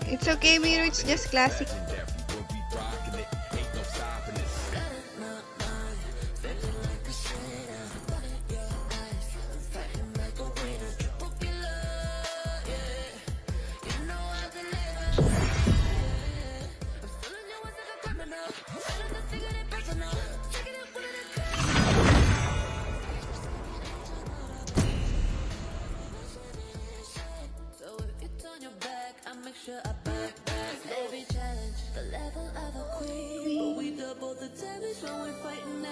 It's okay, Miro. It's just classic.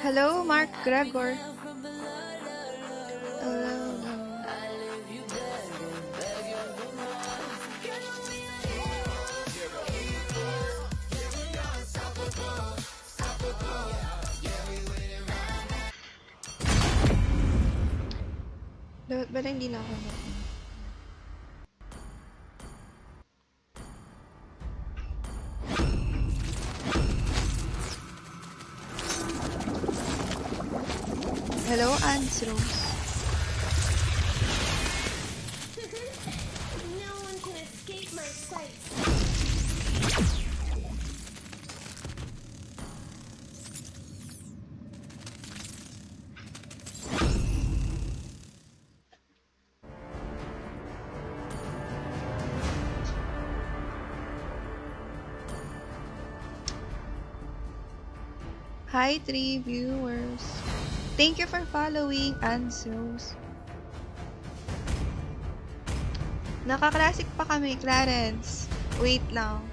Hello, Mark Gregor. Ba't hindi na ako Hello, Ans Rose. No one can escape my sight. Hi, 3 viewers. Thank you for following, Ans Rose. Naka-classic pa kami, Clarence. Wait lang.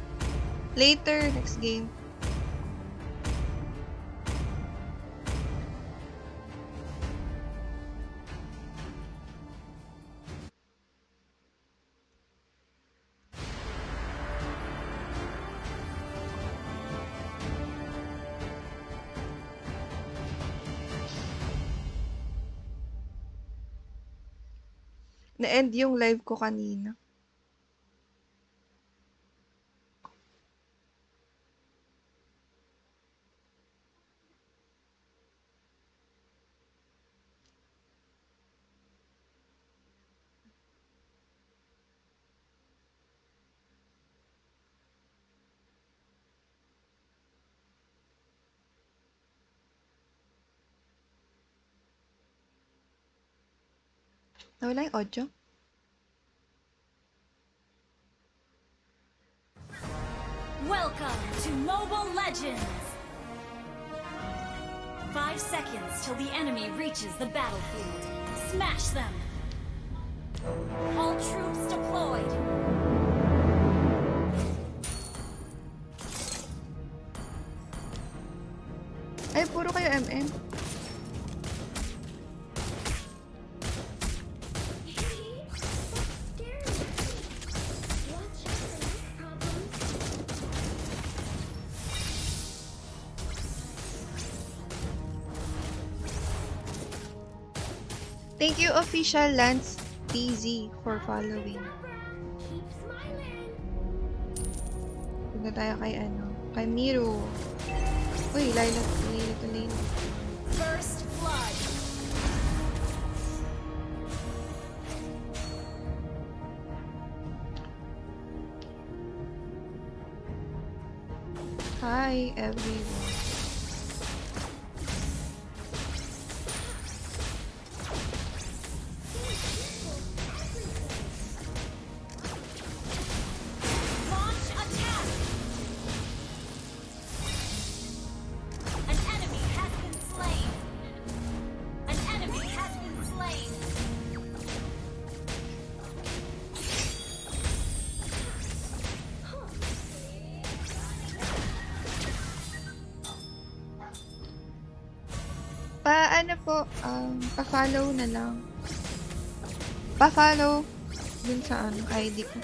Later, next game. Na-end yung live ko kanina. Nawala yung audio? Welcome to Mobile Legends! 5 seconds till the enemy reaches the battlefield. Smash them! All troops deployed! Ay, puro kayo MM. Thank you, official Lance TZ, for following. Punta tayo kay kay Miro. Uy, Layla. First blood. Hi, everyone. Pa-follow na lang. Pa-follow dun sa ID ko.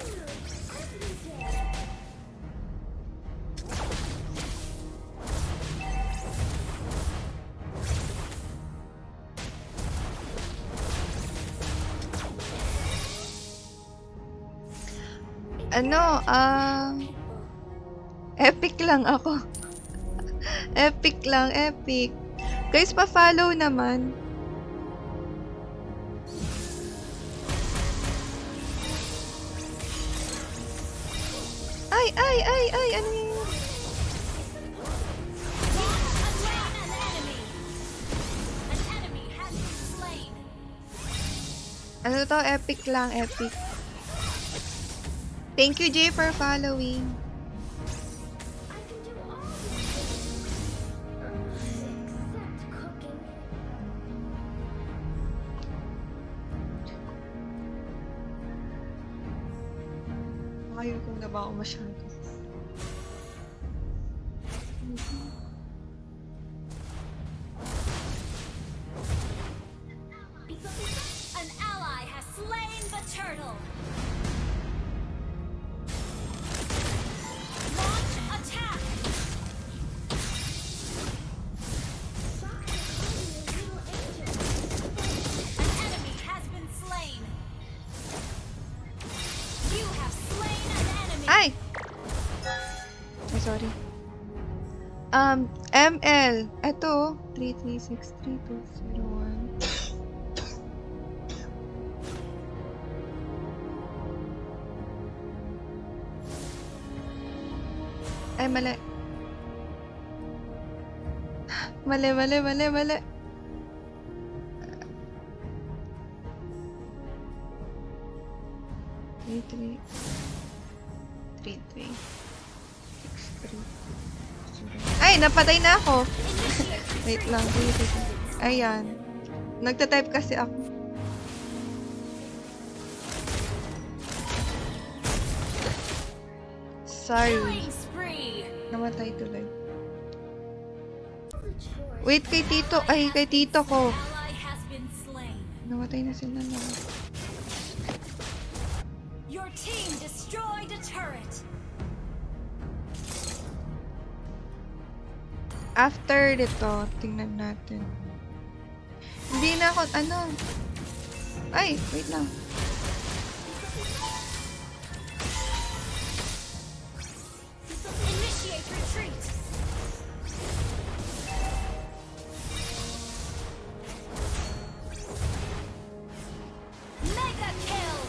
Epic lang ako. Epic lang, epic. Guys, pa-follow naman. Ay! Ano yun? Slain an enemy. An enemy has been slain. Ano to? Epic lang, epic. Thank you, Jay, for following. I can do all these things. Except cooking. Ayoko na ba ako masyado? An ally has slain the turtle. Launch attack. Shock the tiny little angel. An enemy has been slain. You have slain an enemy. Ay! Ay, sorry. ML. Ito, 3363201. Ay, mali. Mali. 3363. Ay, napatay na ako. Wait lang, wait. Ayan. Nagta-type kasi ako. Sorry. Killing spree. Namatay tuloy. The chores. Wait, kay tito. Ay, kay tito ko. Ally has been slain. Namatay na sila lahat. Your team destroyed a turret. After dito, tingnan natin. Hindi na ako, ano? Ay, wait lang. Initiate retreat. Mega kill.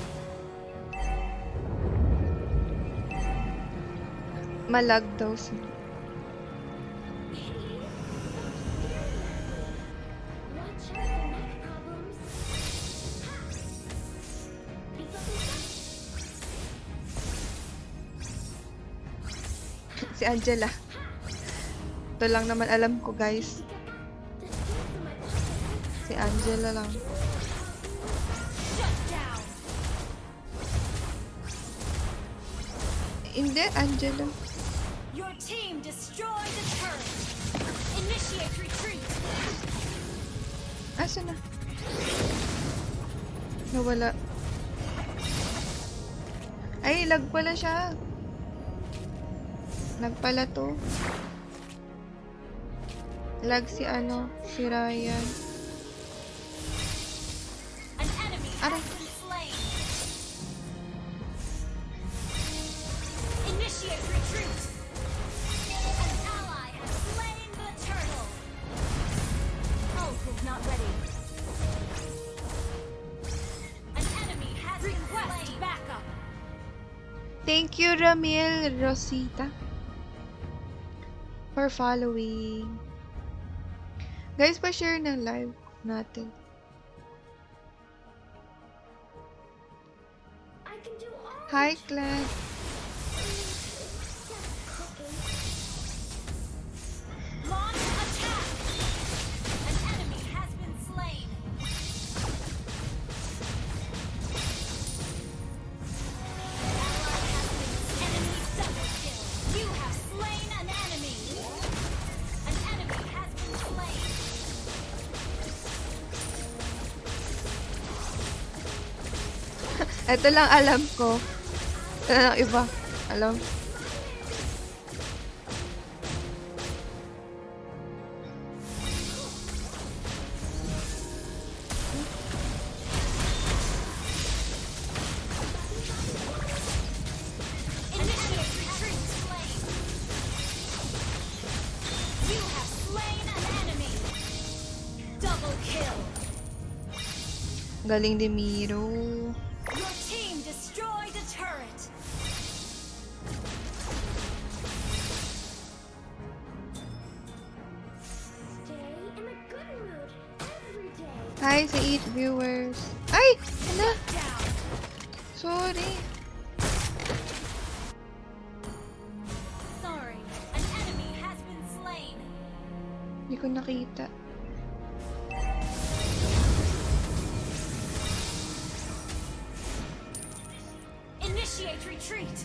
Malag daw sila. Watch out for neck problems. Si Angela. Ito lang naman alam ko, guys. Si Angela lang. Shut down. Hindi, Angela. Your team destroyed a turret. Initiate retreat. Asa na? Nawala. Ay, lag pala siya. Lag pala to. Lag si ano, si Ryan. An enemy has Aray. been slain. Initiate retreat. An ally has slain the turtle. Ult is not ready. An enemy has been slain. Backup. Thank you, Ramil Rosita, for following. Guys, pa-share ng live natin. I can do all Hi, the Clan. except cooking. Launch attack. An enemy has been slain. Enemy double kill. You have slain an enemy. An enemy has been slain. Ito lang alam ko. Ito lang iba. Alam. Initiate retreat. You have slain an enemy. Double kill. Galing ni Miro. Your team destroyed a turret. Hi sa 8 viewers. Ay! Ano? Down. Sorry. Sorry. An enemy has been slain. Hindi ko nakita. Initiate retreat.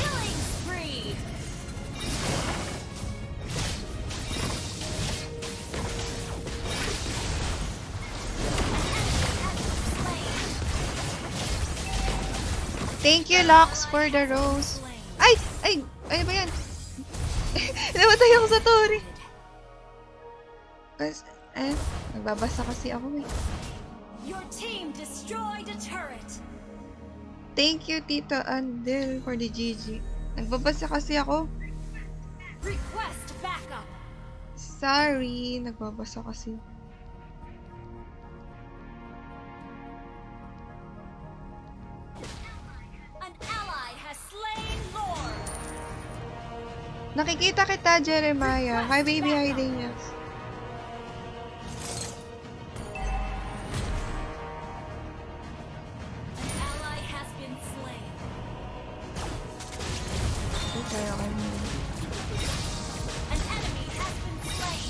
Killing spree. Thank you, Lux, for the rose. Ay! Ay! Ano ba yan? Namatay ako sa Tori. Kasi, nagbabasa kasi ako eh. Your team destroyed a turret. Thank you, Tito Andel, for the GG. Nagbabasa kasi ako. Request backup. Sorry, nagbabasa kasi. An ally has slain Lord. Nakikita kita, Jeremiah. Hi, baby. Hi, Daniels. An ally has been slain. Okay, okay. An enemy has been slain.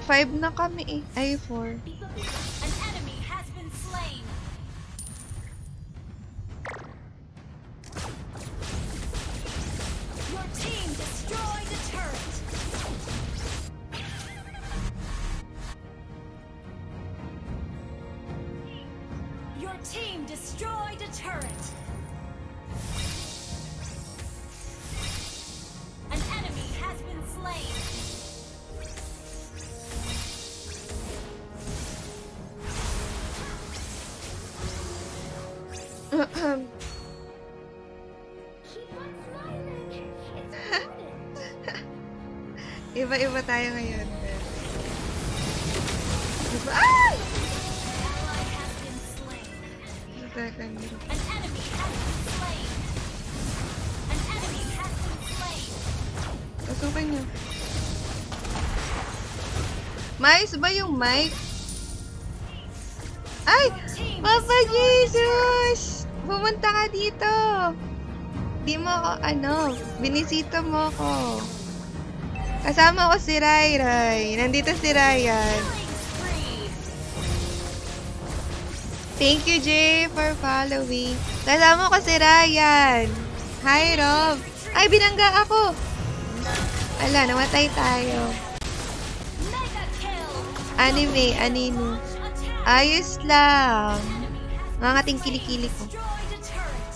5 na kami eh. Ay, 4. An enemy has been slain. Your team destroyed a turret. Your team destroyed a turret. An enemy has been slain. Keep on smiling. It's important. Iba-iba tayo ngayon. Iba. Ay! Ally has been slain. Teka, An enemy has been slain. An enemy has been slain. pasukin niyo. Mais ba yung mic? Ay! Papa Jesus! Pumunta ka dito! Di mo ako, binisita mo ako. Kasama ko si Rai Rai. Nandito si Ryan. Killing spree. Thank you, Jay, for following. Kasama ko si Ryan. Hi, Rob. Ay, binangga ako. Ala, namatay tayo. Mega kill. Anime. Attack. Ayos lang. Enemy has Mga ating kilikili ko. destroyed a turret.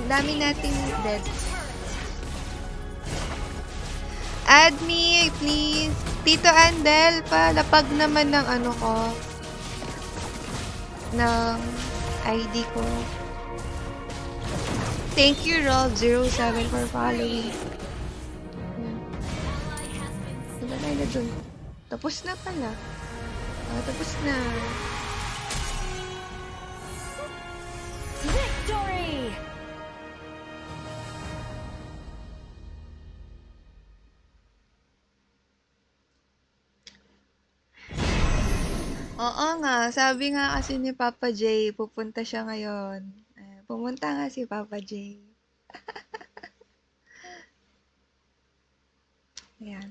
Ang dami nating dead. Turret. Add me, please. Tito Andel, palapag naman ng ng ID ko. Thank you, Rob07 for following. Ayan. Ally has been slain. Wala na dun. Tapos na pala. Tapos na. Victory. Oo nga, sabi nga kasi ni Papa J, pupunta siya ngayon. Pumunta nga si Papa J. Ayan.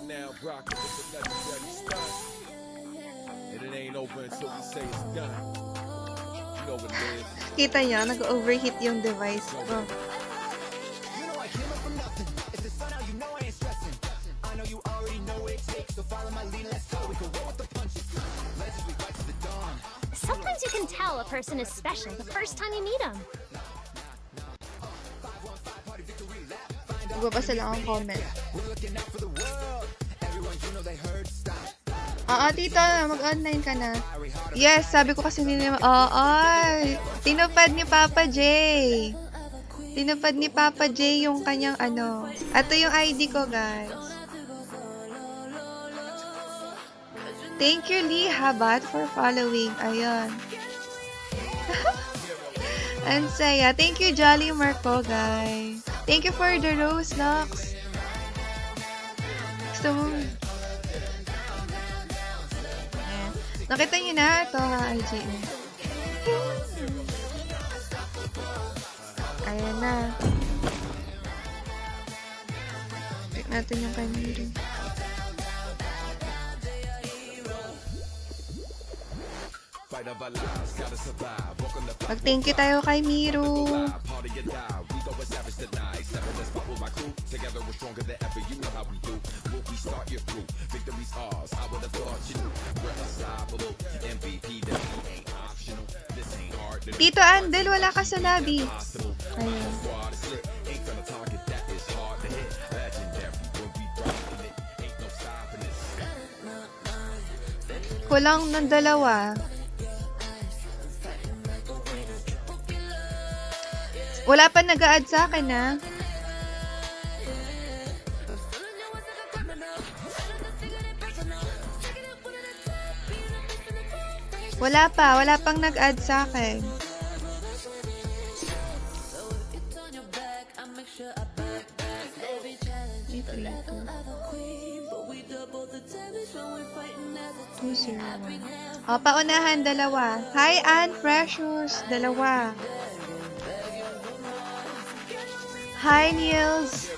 Now rocking with the legendary stunt. And it ain't over until we say it's done. You know what it is. Kita niya, nag-overheat yung device ko. You know I came up from nothing. It's the sun out, you know I ain't stressing. I know you already know what it takes, so follow my lead, let's go. We can roll with the punches. Legends, we rise to the dawn. Sometimes you can tell a person is special the first time you meet them. Magbabasa lang ang comment. We're looking out for the world. Everyone, you know they heard stop. Oo, tito, mag-online ka na. Yes, sabi ko kasi oo, tinupad ni Papa J. Tinupad ni Papa J yung kanyang Ito yung ID ko, guys. Thank you, Lee Habat, for following. Ayun. Ang saya. Thank you, Jolly Marco, guys. Thank you for the rose, Nox. Gusto mo... Ayan. Nakita niyo na ito, IGN. Ayan na. Check natin yung kay Miru. Mag-thank you tayo kay Miru. Tito Andel, wala ka sa lobby. Ayun. Kulang ng dalawa. Wala pa nag-a-add sa akin, ha? Wala pang nag-add sa akin. O, paunahan, dalawa. Hi, Ann Precious. Dalawa. Hi, Niels.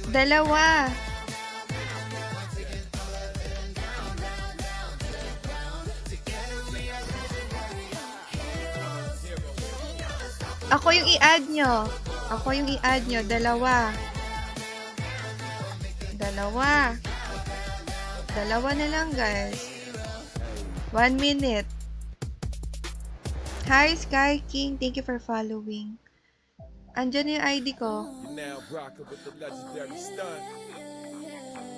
Dalawa. Ako yung i-add nyo. Ako yung i-add nyo. Dalawa. Dalawa. Dalawa na lang, guys. 1 minute. Hi, Sky King. Thank you for following. Andyan yung ID ko. Now rocking with the legendary stunt.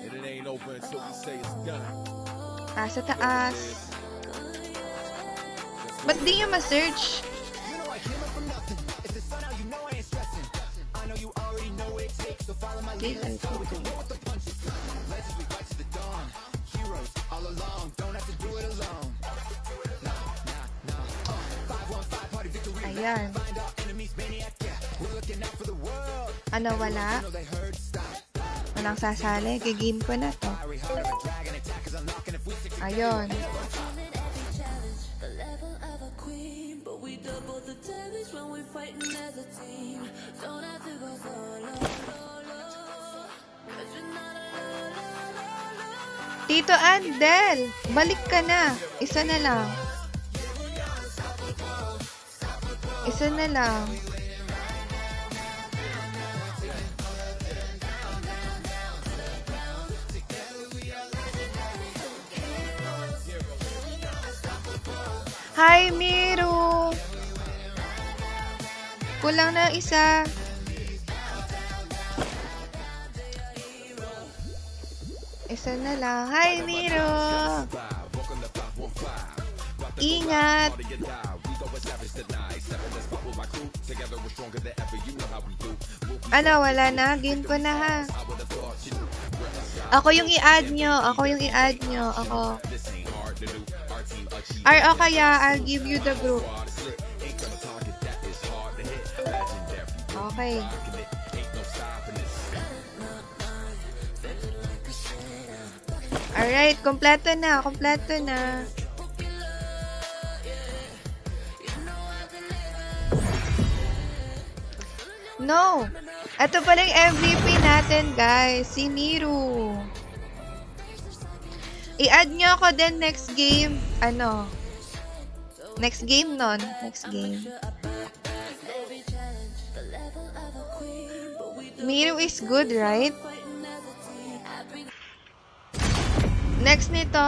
And it ain't over until we say it's done. Sa taas. Ba't di nyo ma-search? Ayan. Ano, wala? Walang sasali. Gigame ko na to. Ayun. Tito Andel, balik ka na. Isa na lang. Isa na lang. Hi, Miru. Kulang na isa. Isa na lang. Hi, Miro! Ingat! Ano, wala na? Game ko na, ha? Ako yung i-add nyo. Ako yung i-add nyo. Ako. Or o kaya, I'll give you the group. Okay. Alright, kompleto na. Kompleto na. No! Ito pala yung MVP natin, guys. Si Miru. I-add nyo ako din next game. Ano? Next game nun. Next game. Miru is good, right? Next nito,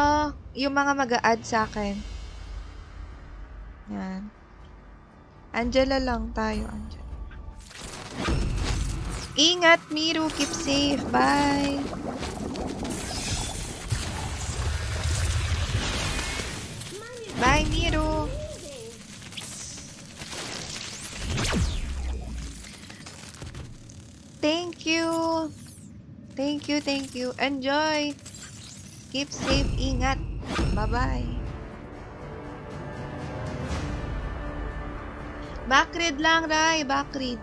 yung mga mag-a-add sa akin. Yan. Angela lang tayo, Angela. Ingat, Miru. Keep safe. Bye. Bye, Miru. Thank you. Thank you, thank you. Enjoy. Keep safe. Ingat. Bye-bye. Backread lang, Rai. Backread.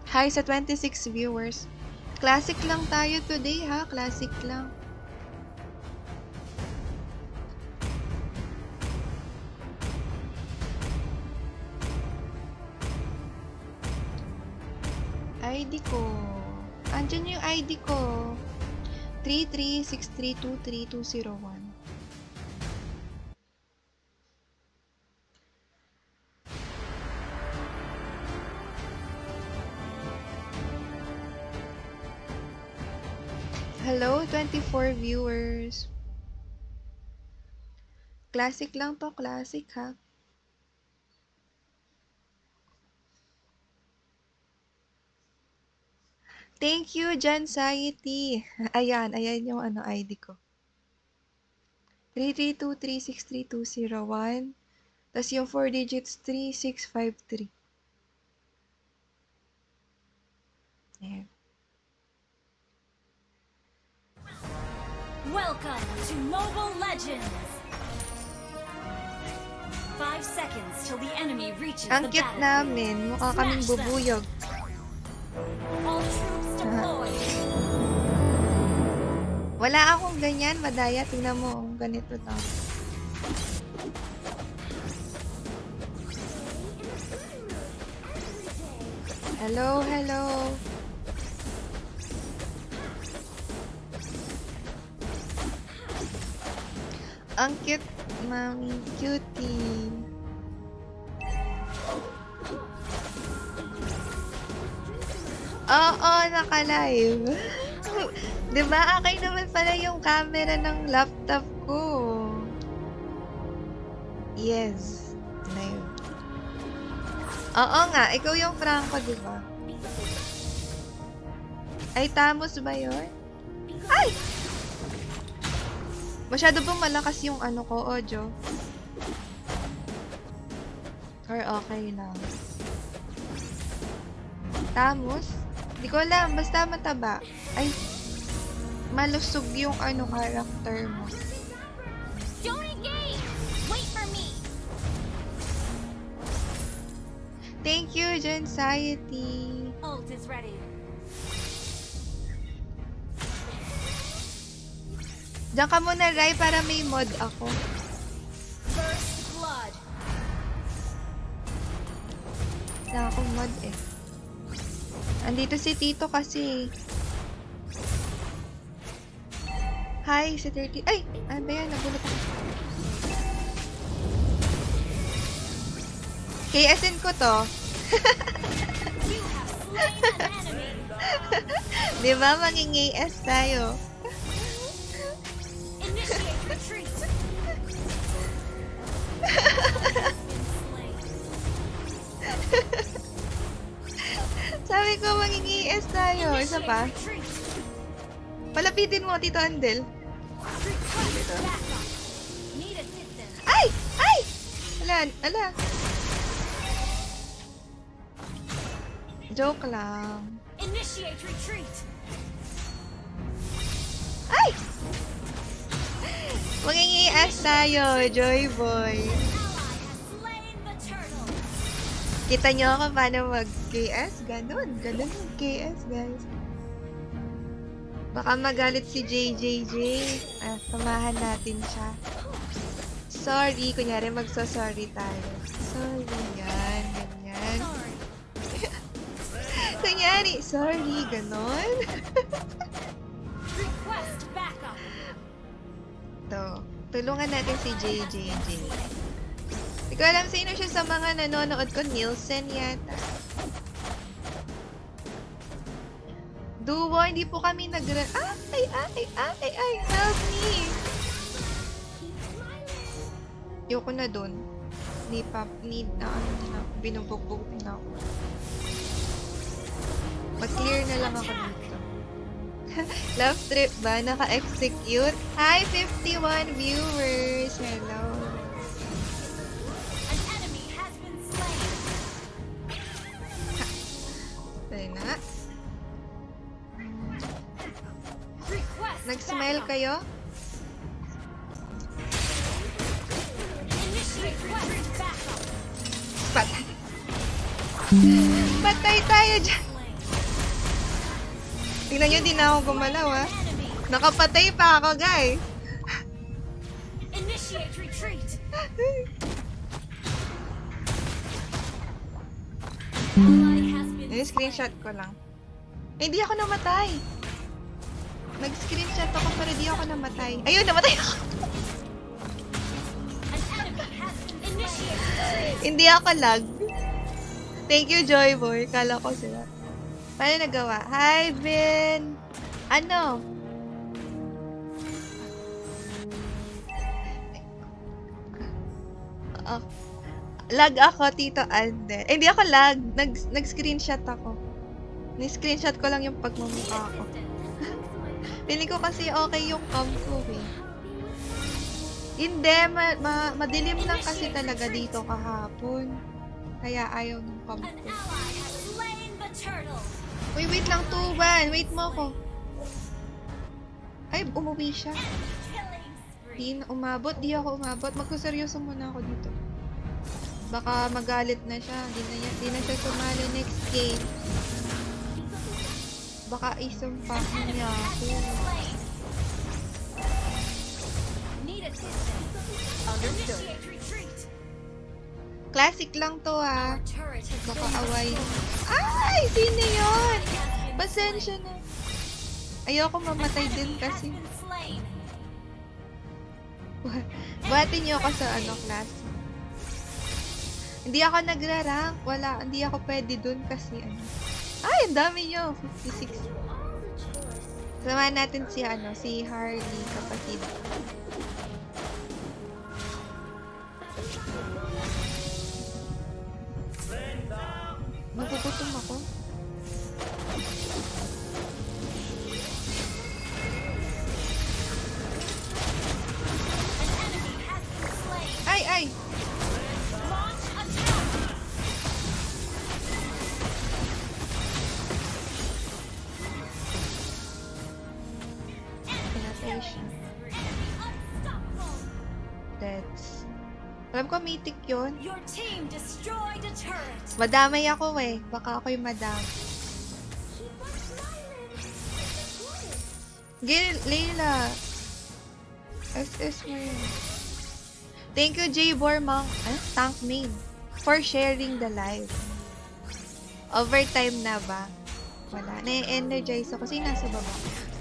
Hi sa 26 viewers. Classic lang tayo today, ha? Classic lang. ID ko. Andyan yung ID ko. 3363232201. Hello, 24 viewers. Classic lang to, classic ha. Thank you, Jansiety. Ayan yung ID ko. 3323632201. Tapos yung 4 digits, 3653. Ayan. Welcome to Mobile Legends! 5 seconds till the enemy reaches Ang the cute battlefield. namin. Mukha kaming Smash them. bubuyog. All troops deployed. Wala akong ganyan, Madaya. Tingnan mo, ganito na. Hello, hello. Ang cute, mami. Cutie. Oo, naka-live. Diba? Akin naman pala yung camera ng laptop ko. Yes. Live. Oo nga, ikaw yung Franco, diba? Ay, Tamos ba yun? Ay! Masyado bang malakas yung ano ko, audio? Or okay lang? Tamos? Di ko alam, basta mataba. Ay, malusog yung ano character mo. Don't engage! Wait for me! Thank you, Jansiety. Ult is ready. Diyan ka muna, Rai, para may mod ako. First blood. Wala akong mod eh. Andito si Tito kasi. Hi, si 30. Ay! Ano ba yan? Nagulat ako. KSN ko to. You have slain an enemy. Di ba? Manging AS tayo. Initiate retreat. Sabi ko, manging AS tayo. Isa pa. Retreat. Palapitin mo, Tito Andel. Request backup. Need assistance. Ay! Ay! Ala, ala. Joke lang. Initiate retreat. Ay! Manging AS tayo, Joy Boy. Ally has slain the turtle. Kita nyo ako paano mag-KS? Ganon. Ganon yung KS, guys. Baka magalit si JJJ. Samahan natin siya. Sorry. Kunyari, magso-sorry tayo. Sorry, yan. Ganyan. Sorry. Kunyari, sorry. Ganon. Request backup. To. Tulungan natin si JJJ. Hindi ko alam sino siya sa mga nanonood ko. Nielsen yata. Duo, hindi po kami ay, help me! Yoko na dun. Need na binubugbog na ako. Mag-clear na lang ako dito. Love trip ba? Naka-execute? Hi, 51 viewers! Hello! An enemy has been slain. Tayo na. Request Nag-smile backup. kayo? Initiate request backup. Patay. Patay tayo dyan. Tingnan nyo, di na ako gumalaw, ha? Enemy. Nakapatay pa ako, guys. Initiate retreat. Ally has been Yung screenshot ko lang. Eh, hindi ako namatay. Nag-screenshot ako pero di ako namatay. Ayun, namatay ako. An enemy has been initiate retreat. Hindi ako lag. Thank you, Joyboy. Kala ko sila. Paano nagawa? Hi, Vin! Ano? Ah, lag ako, Tito Alden. Eh, hindi ako lag. Nag-screenshot ako. Ni-screenshot ko lang yung pagmumukha ko. Feeling ko kasi okay yung cam ko eh. Hindi, madilim lang kasi talaga dito kahapon. Kaya ayaw ng cam An ko. ally has slain the turtle. Uy, wait lang, Tuban. Wait mo ako. Ay, umuwi siya. Killing spree. Di na umabot. Di ako umabot. Magkuseryoso muna ako dito. Baka magalit na siya. Di na siya sumali next game. Baka isumpa niya ako. Need assistance. Initiate retreat. Classic lang to ah. Our turret has Baka been away. destroyed. Ay! Sino yun? Has been Pasensya na. Ayoko mamatay din Enemy has kasi. been slain. Buhatin niyo ako sa ano class. Hindi ako nagra-rank. Wala. Hindi ako pwede dun kasi ano. Ay, ang dami niyo. 56. Samahan natin si ano, si Harley kapatid. Nagugutom ako. An enemy has been slain. Ay, ay! Launch attack. Pinatay siya. Enemy unstoppable. That's... Alam ko, mythic yun. Your team destroyed a turret. Madamay ako eh. Baka ako'y madam. Gil, Leila. SS mo yun. Thank you, J. Bormang. Tank name. For sharing the live. Overtime na ba? Wala. Na-energize ako. Kasi nasa baba.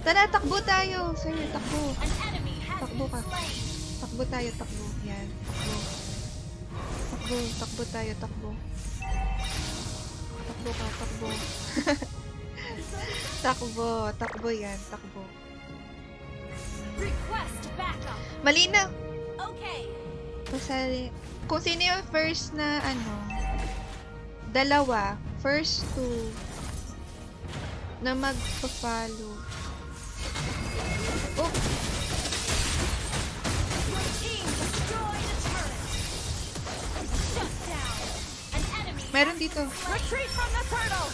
Tara, takbo tayo. Sir, takbo. An enemy has Takbo been ka. slain. Takbo tayo, takbo. Yan. Takbo. Takbo, takbo tayo, takbo. Takbo ka, takbo. Takbo, takbo yan, takbo. Request backup. Malinaw. Okay. Basta, kung sino yung first na ano, dalawa, first two, na magpa-follow. Oh, Your team destroyed a turret. Shut down. An enemy. meron dito. Retreat from the turtle.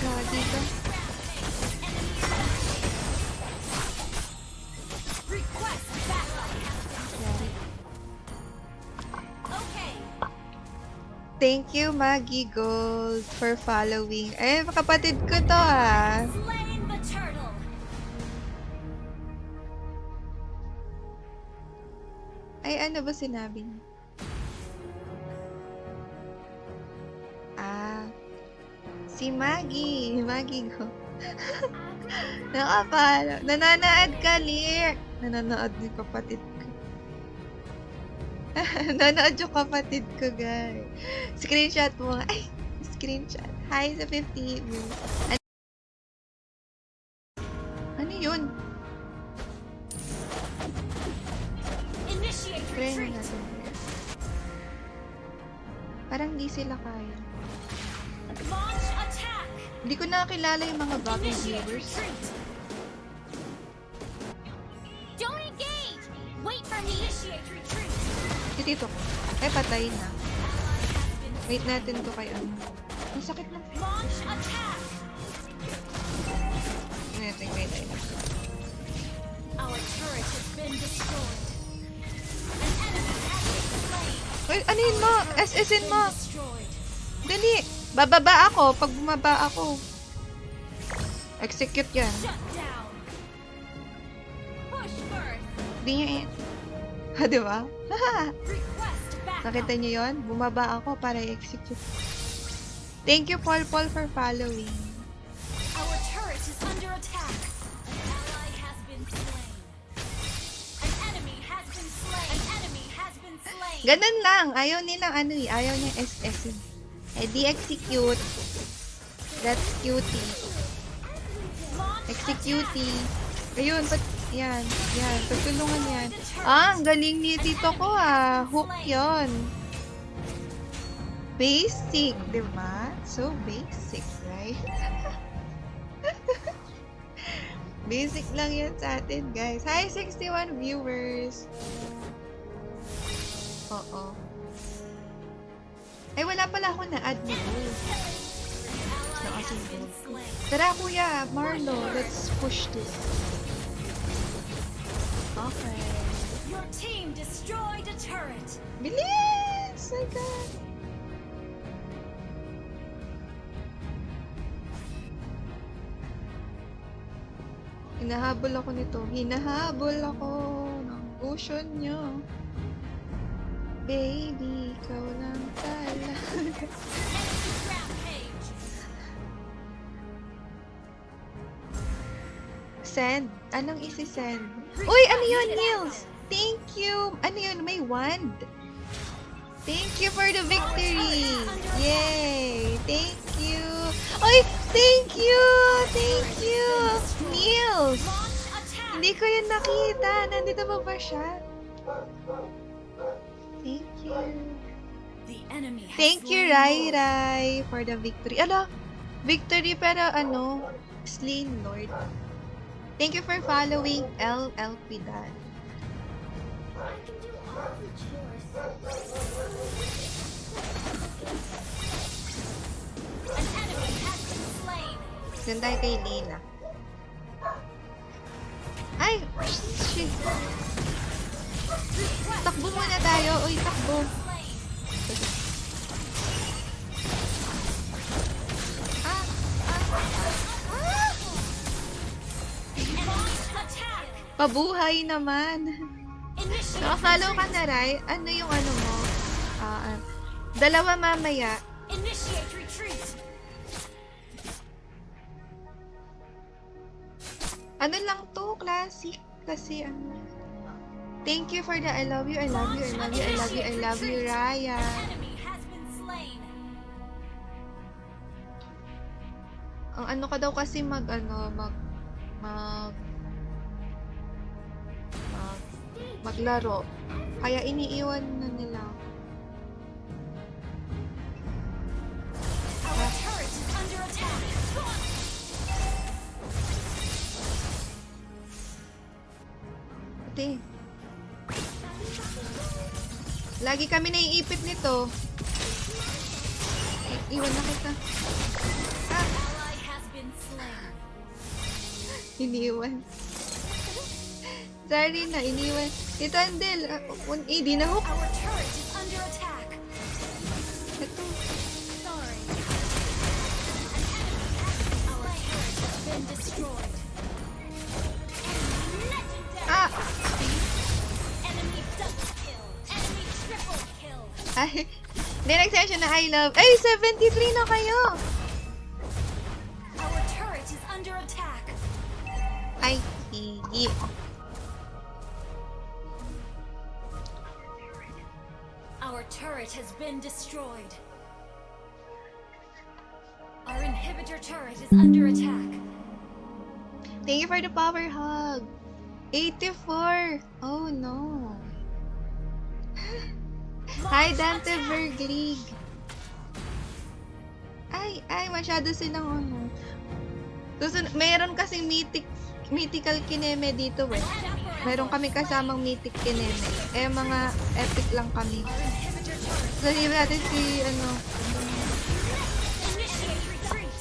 Lagi ka. Request backup. Yari. Okay. Thank you, Maggie Gold, for following. Eh, kapatid ko to ah. Slain the turtle. Ay, ano ba sinabi niya? Ah, si Maggie. Maggie Gold. Nakapalo. Nananood ka, Lir. Nanonood yung kapatid ko. Nanonood yung kapatid ko, guys. Screenshot mo. Ay, screenshot. Hi sa 50 views. Ano yun? Initiate Try retreat. na natin. Parang di sila kaya. Launch attack. Hindi ko nakakilala yung mga bago Initiate viewers. retreat. Don't engage! Wait for me! Initiate retreat. Si Tito ko. Ay, patay na. Ally has been Wait natin to kay ano. Ang sakit ng... launch attack. Natin kay Laila. Our turret has been destroyed. An enemy has been slain. Uy, anuhin mo? SS-in mo. Destroyed. Dali. Bababa ako. Pag bumaba ako. Execute yan. Shut down. Push first. Di nyo eh. Ha, di ba? Request backup. Nakita nyo yun? Bumaba ako para i-execute. Thank you, Paul, for following. Our turret is under attack. An ally has been slain. An enemy has been slain. An enemy has been slain. Ganun lang. Ayaw nilang ano eh. Ayaw niya SS. Eh, di-execute. That's cutie. Launch Executing. Ayun, yan. Yan, pagtulungan yan. Ah, ang galing ni tito ko ah. Hook yon. Basic, di ba? So basic, right? Basic lang yan sa atin, guys. Hi, 61 viewers. Oo. Ay, wala pala ako na-add ni Gold. ally has been slain. Tara, kuya. Marlo, let's push this. Okay. Your team destroyed a turret. Bilis! My God! Hinahabol ako nito. Hinahabol ako ng cushion nyo. Baby, ikaw lang talaga. Rampage. Send? Anong isi-send? Uy, ano yun, Nils? Thank you! Ano yun? May wand. Thank you for the victory! Yay! Thank you! Uy! Thank you! Thank you! Nils! Launch attack. Hindi ko yun nakita. Nandito pa ba siya? Thank you. The enemy has Thank you, slain Rai Lord. Rai, for the victory. Ala! Victory pero ano? Slain Lord. Thank you for following LLP Dad. I can do all the chores. An enemy has been slain. Doon tayo kay Lina. Ay! Shit! Takbo muna tayo. Uy, takbo. Slain. Ah! Launch attack. Pabuhay naman. Initiate Nakafollow ka retreat. na, Rai? Ano yung ano mo? Dalawa mamaya. Initiate retreat. Ano lang to? Classic. Kasi ano. Thank you for the I love you, I love you, I love you, I love you, I love you, Raya. An enemy has been slain. Ang ano ka daw kasi maglaro. Kaya iniiwan na nila. Our turret is under attack. Ate. Lagi kami naiipit nito. Iwan na kita. Ah, Ally has been slain. iniwan. Sorry na, iniwan. Tito Andel, di na hook. Our turret is under attack. Ito. Sorry. Our turret has been destroyed. Legendary. Ah! Enemy double kill. Enemy triple kill. Ay, direct session na I love. Ay, 73 na kayo! Our turret is under attack. Ay, sige. Our turret has been destroyed. Our inhibitor turret is under attack. Thank you for the power hug. 84. Oh, no. Hi, Dante Berglig. Ay, masyado silang ano. Meron kasing mythical kineme dito eh. Meron kami kasamang mythic kineme. Eh, mga epic lang kami. Our inhibitor turret. So, hindi natin si, ano. Initiate retreat.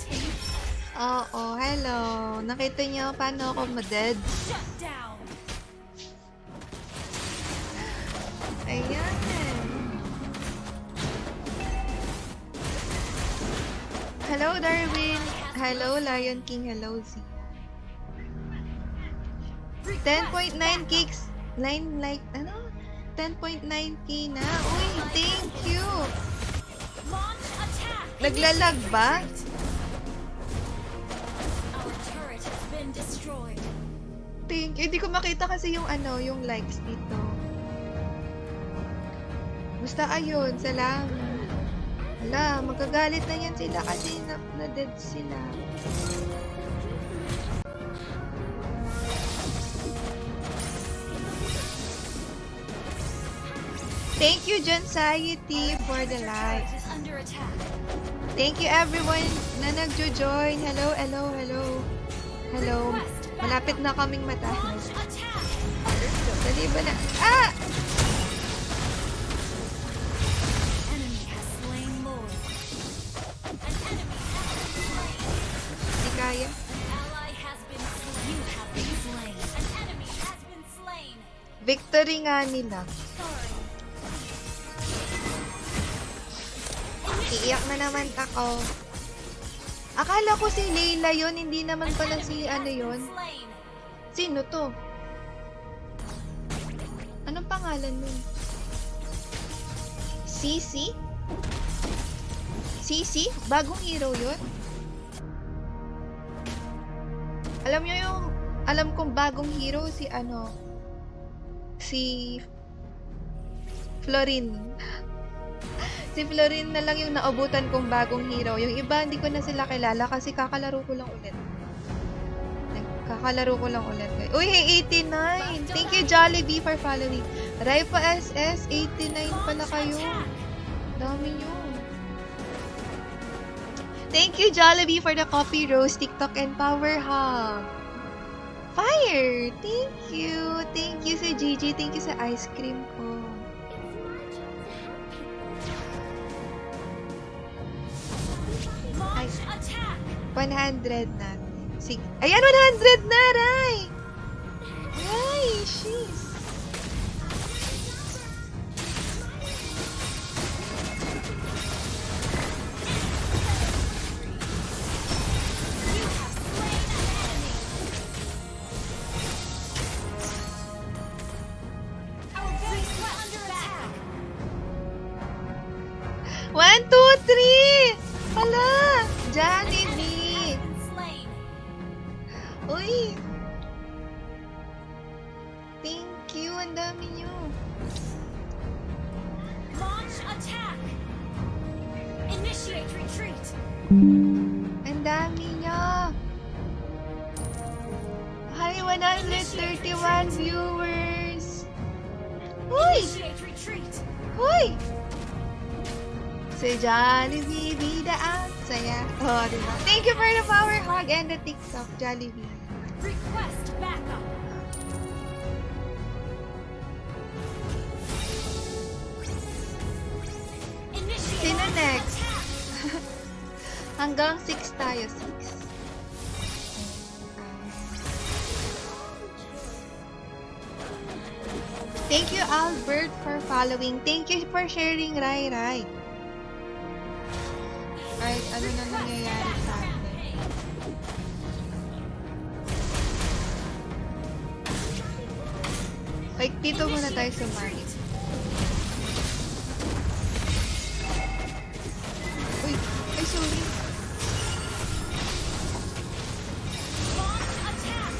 Oo, hello. Nakita niyo paano ako ma-dead? Shut down. Ayan. Hello, Darwin. Hello, Lion King. Hello, Z. 10.9 gigs. 9 like, ano? 10.9k na. Uy, thank you. Launch attack. Naglalag ba? Our turret has been destroyed. Thank you. Hindi ko makita kasi yung ano, yung likes dito. Basta ayun, salamat. Wala, magagalit na yan sila kasi na-dead sila. Thank you, Johnsayety, for the live. Turret is under attack. Thank you, everyone na nagjo-join. Hello, hello, hello. Hello. Malapit na kaming matahos. Launch attack. Dali ba na? Ah! Enemy has slain Lord. An enemy has been slain. Di kaya. An ally has been slain. You have been slain. An enemy has been slain. Victory nga nila. Sorry. Iiyak na naman ako. Akala ko si Layla yun, hindi naman pala si ano yun. Slain. Sino to? Anong pangalan nun? Sisi? Sisi? Bagong hero yun? Alam nyo yung... Alam kong bagong hero si ano... Si... Florin. Si Florin na lang yung naabutan kong bagong hero. Yung iba, hindi ko na sila kilala kasi kakalaro ko lang ulit. Kakalaro ko lang ulit. Uy, hey, 89! Thank you, Jollibee, for following. Raipa SS, 89 pala kayo. Dami nyo. Thank you, Jollibee, for the coffee roast, TikTok, and power hug. Fire! Thank you. Thank you sa Gigi. Thank you sa ice cream ko. Launch attack. 100 natin. Sige. Ayan, 100 na, Ray! Ray, sheesh. You have slain an enemy. Our base is under attack. 1, 2, 3! Hala! Jollibee! Has been slain. Uy! Thank you, ang dami nyo. Launch attack. Initiate retreat. Ang dami nyo. Hi, 131 viewers. Uy! Initiate retreat. Uy! Si Jollibee, bida ang saya. Oh, diba? Thank you for the power hug and the TikTok, Jollibee. Request backup. Initiate Sino next? attack. Hanggang 6 tayo, 6. Thank you, Albert, for following. Thank you for sharing, Rai Rai. Ay, ano na nangyayari sa atin? Like, dito muna tayo sa market. Uy, ay, sorry. Launch attack.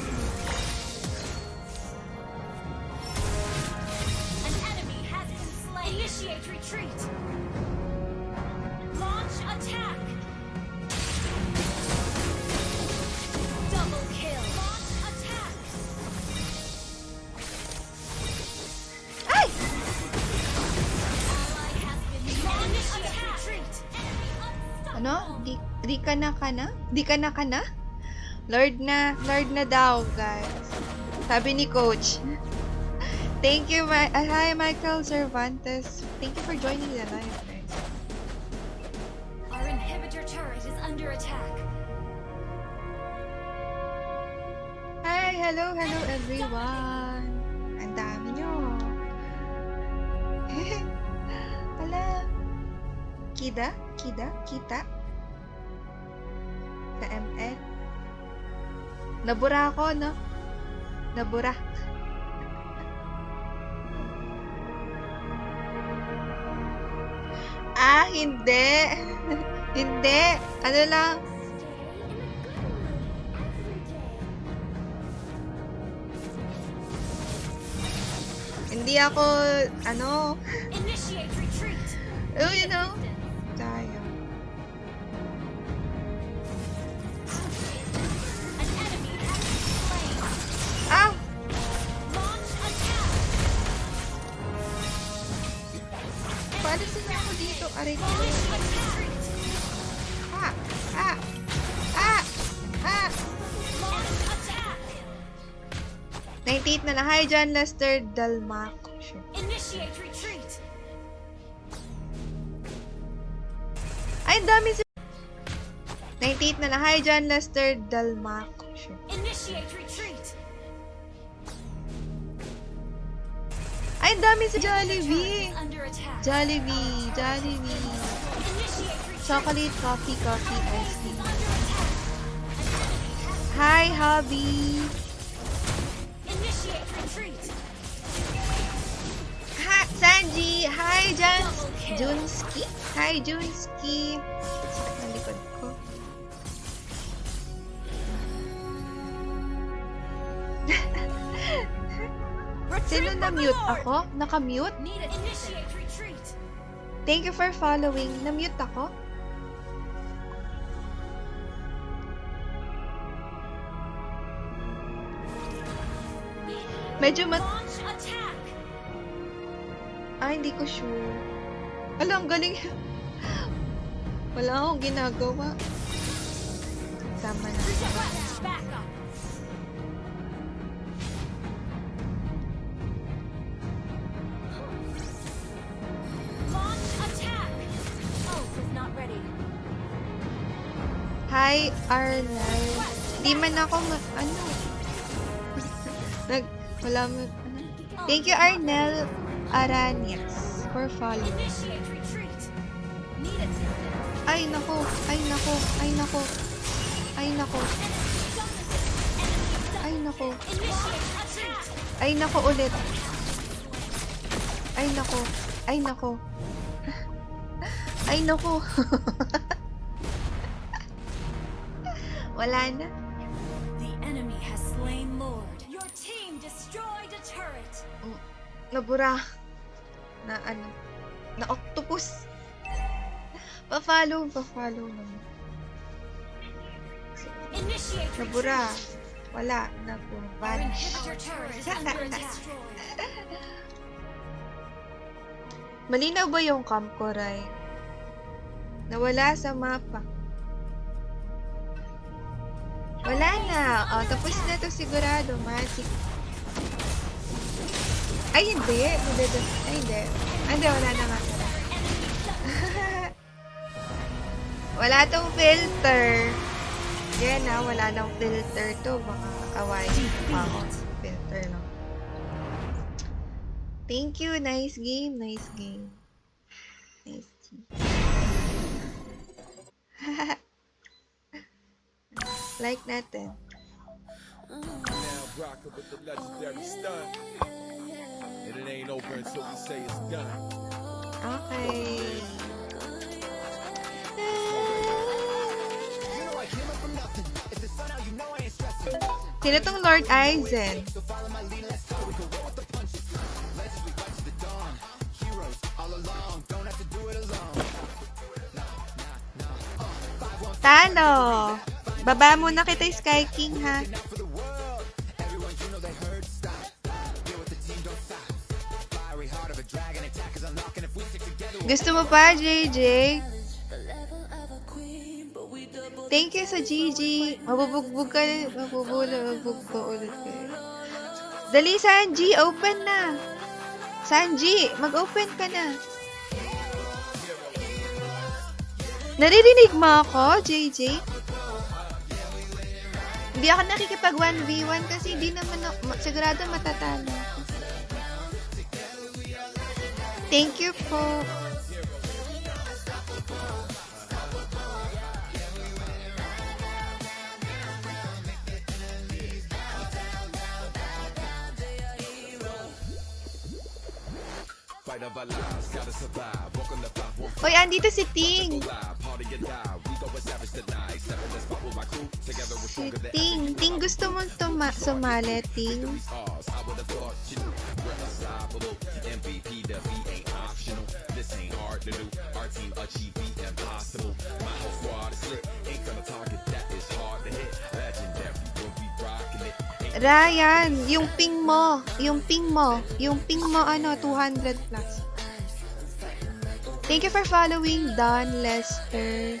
An enemy has been slain. Initiate retreat. Launch attack. Double kill. Launch attack. Ay! Ally has been launch attack. Retreat. Enemy unstoppable. Ano? Di ka na ka na? Di ka na ka na? Lord na daw, guys. Sabi ni Coach. Thank you, hi, Michael Cervantes. Thank you for joining the live, guys. Our inhibitor turret is under attack. Hi, hello everyone. Ang dami nyo. Hala. Kita? Nabura ako, no? Nabura. Ah, hindi. Hindi. Ano lang? Hindi ako, ano, Initiate retreat. oh, you know, tayo. An enemy has been slain. Ah! Launch attack. Paano sila ako dito? Aray ko. Initiate retreat. Ah! Ah! Ah! Ah! Launch attack. 98 na lang. Hi, John Lester Dalmaco. Sure. Initiate retreat. Ay, ang dami si... 98 na lang. Hi, John Lester Dalmaco. Sure. Initiate retreat. Ay, ang dami si Turret Jollibee. is under attack. Jollibee. Jollibee. Initiate retreat. Chocolate, coffee, coffee, ice Is cream. under attack. An enemy has Hi, hubby. initiate retreat. Ha, Sanji. Hi, Junski. Hi, Junski. Sakit ng likod ko. Sino na-mute ako? Naka-mute? Need it. Initiate retreat. Thank you for following. Na-mute ako? Medyo Launch attack. hindi ko sure. Alam, galing. Wala akong ginagawa. Tama na. Request backup. Launch attack. Ult is not ready. Hi, Arnal. Di man ako ano. Wala mo, ano? Thank you, Arnel Aranias, for following. Initiate retreat. Need it. Ay, nako. Ay, nako. Ay, nako. Ay, nako. Ay, nako. Initiate attack. Ay, nako ulit. Ay, nako. Ay, nako. Ay, nako. Wala na. The enemy has slain Lord. Your team destroyed a turret. Nabura. Na ano. Na octopus. Pa-follow naman. Initiate Nabura. retreat. Wala. Our Nag-vanish. inhibitor turret is under attack. Malinaw ba yung camp ko, Ray? Nawala sa mapa. Wala na. O, tapos na to sigurado. Magic. Ay, hindi. Ay, hindi. Ay, hindi. Wala na nga. Wala tong filter. Yan na. Wala nang filter to. Baka awayin pa ako. Filter lang. Thank you. Nice game. Nice game. Nice game. Like natin. Now rockin' with the legendary stunt. And it ain't over until we say it's done. Okay. You know I came up from nothing. It's the sun out, you know I ain't stressing. Sino tong Lord Aizen? So follow my lead, let's go. We can roll with the punches. Legends, we rise to the dawn. Heroes all along, don't have to do it alone. Talo! Baba muna kita, Sky King, ha? For the world, everyone you know they heard stop. Deal with the team, don't stop. Fiery heart of a dragon, attack is unlocking. If we stick together, Gusto mo pa, JJ? Thank you sa GG. Mabubugbog ka. Mabubugbog ka ulit kayo. Dali, Sanji! Open na! Sanji! Mag-open ka na! Naririnig mo ako, JJ? Hindi ako nakikipag 1v1 kasi hindi naman ako, sigurado matatalo ako. Thank you po. Hoy, andito si Ting. Si Ting. Ting, gusto mo sumali, Ting? Ryan, yung ping mo, ano, 200 plus. Thank you for following Don Lester.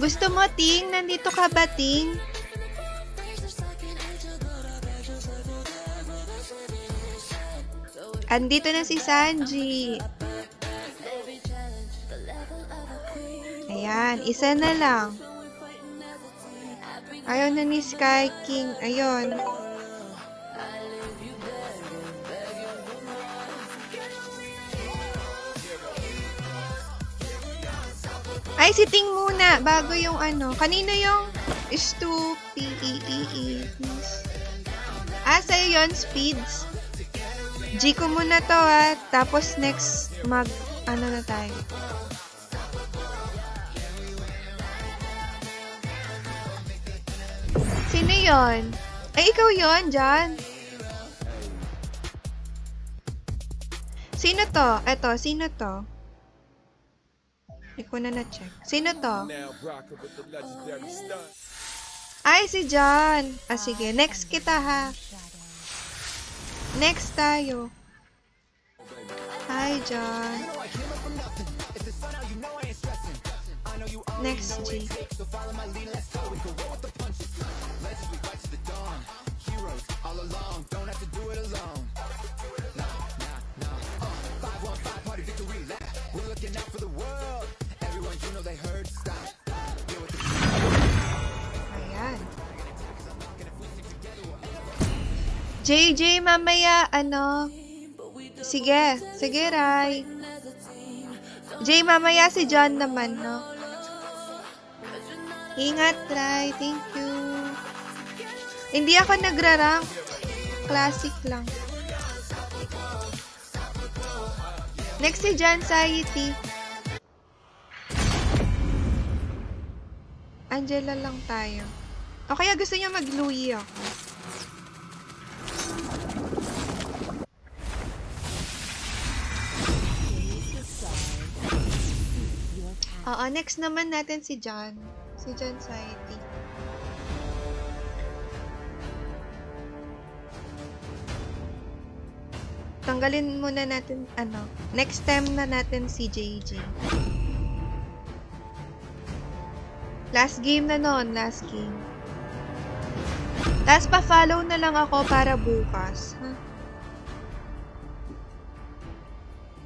Gusto mo, Ting? Nandito ka ba, Ting? Andito na si Sanji. Ayan, isa na lang. Ayaw na ni Sky King. Ayun. Ay, si Ting muna. Bago yung ano. Kanino yung P-E-E-E. Ah, sa'yo yun, Speeds. G ko muna to, ha. Tapos next, ano na tayo. Sino yon? Ay, ikaw yon, John. Sino to? Eto, sino to? Hindi ko na na-check. Sino to? Now rocking with the legendary stunt. Ay, si John. Ah, sige. Next kita, ha. Next tayo. Hi, John. Next, G. Ayan. JJ, mamaya, ano? Sige. Sige, Rai. Jay, mamaya si John naman, no? Ingat, Rai. Thank you. Hindi ako nagra-rank. Classic lang. Next si John Saiti. Angela lang tayo. O kaya gusto niya mag-Louie ako. Oo, next naman natin si John. Si John Saiti. Tanggalin muna natin, ano, next time na natin si JJ. Last game na nun, last game. Tapos pa-follow na lang ako para bukas. Ha?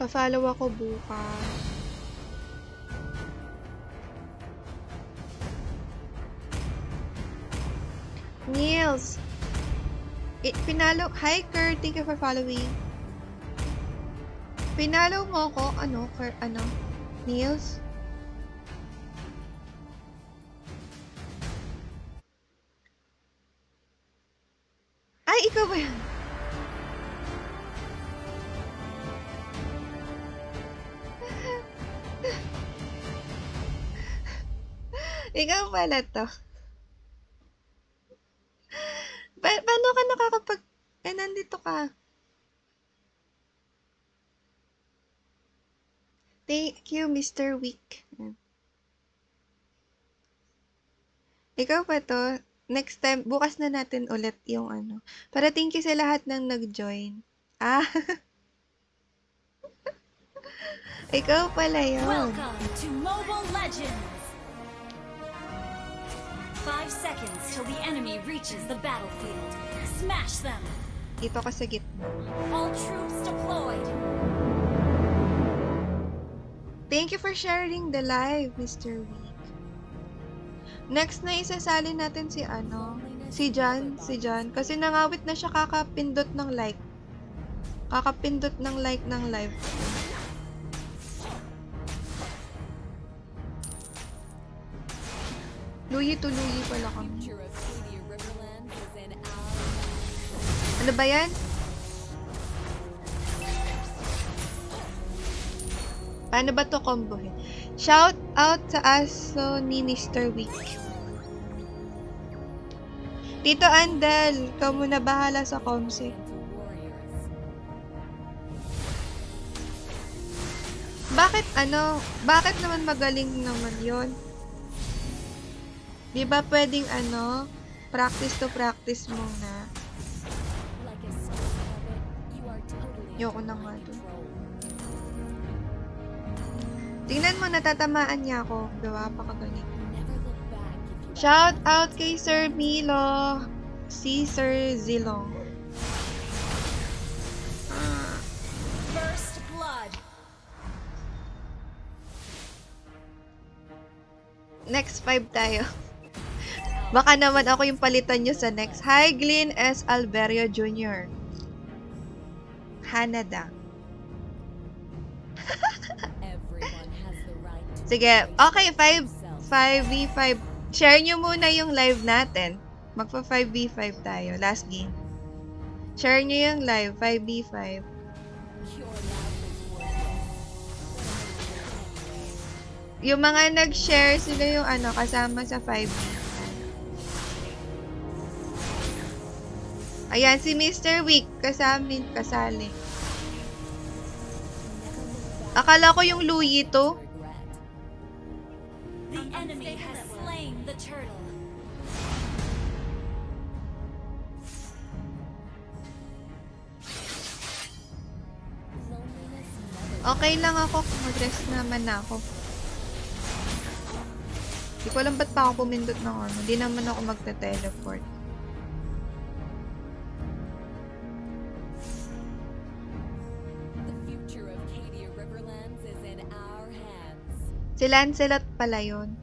Pa-follow ako bukas. Niels! Pinalo, hi Kurt, thank you for following. Pinalo mo ako, ano, Niels? Ay, ikaw ba yan? Ikaw pala to. Paano ka nakakapag... nandito ka. Thank you, Mr. Week. Ikaw pa to. Next time, bukas na natin ulit yung ano. Para thank you sa lahat ng nag-join. Ah. Ikaw pala yun. Welcome to Mobile Legends! 5 seconds till the enemy reaches the battlefield. Smash them! Dito ka sa gitna. All troops deployed! Thank you for sharing the live, Mr. Week. Next na isasali natin si ano, si John. Kasi nangawit na siya kakapindot ng like. Kakapindot ng like ng live. Luyi to luyi pala kami. Future of Stadia Riverlands is in Ano ba yan? Paano ba to combohin? Shout out sa aso ni Mr. Week. Tito Andel, ikaw muna bahala sa comsec. Bakit naman magaling naman yon? Di ba pwedeng practice to practice muna? Yoko na nga to. Tingnan mo, natatamaan niya ako. Diba? Pakagaling. Shout out kay Sir Milo. Si Sir Zilong. First blood. Next 5 tayo. Baka naman ako yung palitan nyo sa next. Hi, Glyn S. Alberio Jr. Hanada. Sige, okay, 5v5. Share nyo muna yung live natin. Magpa 5v5 tayo. Last game. Share nyo yung live, 5v5. Yung mga nag-share, sila yung kasama sa 5v5. Ayan, si Mr. Week, kasali. Akala ko yung Louie to. The enemy has slain the turtle. Okay lang ako kung mag-rest naman ako. Hindi ko alam ba't pa ako pumindot ng Hindi naman ako magte-teleport. Si Lancelot pala yun.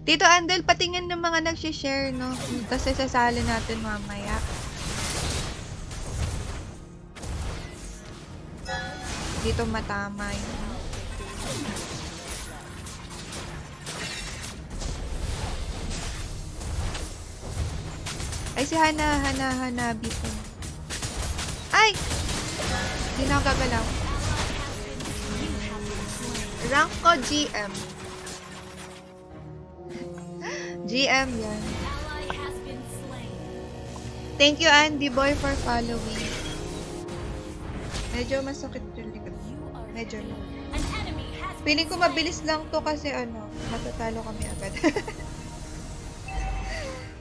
Tito Andel, patingin ng mga nag-share, no? Tapos sasali natin mamaya. Dito matama yun. Ay, si Hanabi po. Ay! Hindi na ako gagalaw. Rank ko GM. GM yan. Thank you, Andy Boy, for following. Medyo masakit yung likod. Medyo lang. Feeling ko mabilis lang to kasi matatalo kami agad.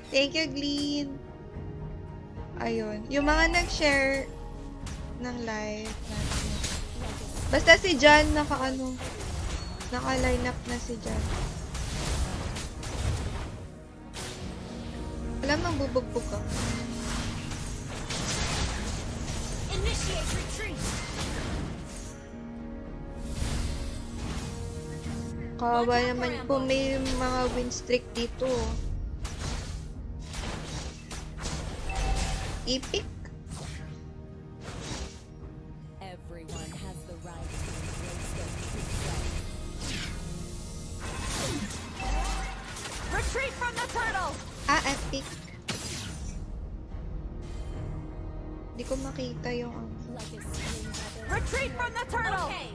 Thank you, Glean. Ayun. Yung mga nag-share ng live natin. Basta si John naka-line up na si John. Alam mo, bubugbog ka. Initiate retreat. Kawawa naman po, may mga win streak dito. Epic. Everyone has the right to embrace their true self. Retreat from the turtle. Epic. Hindi ko makita yung Retreat from the turtle. Okay.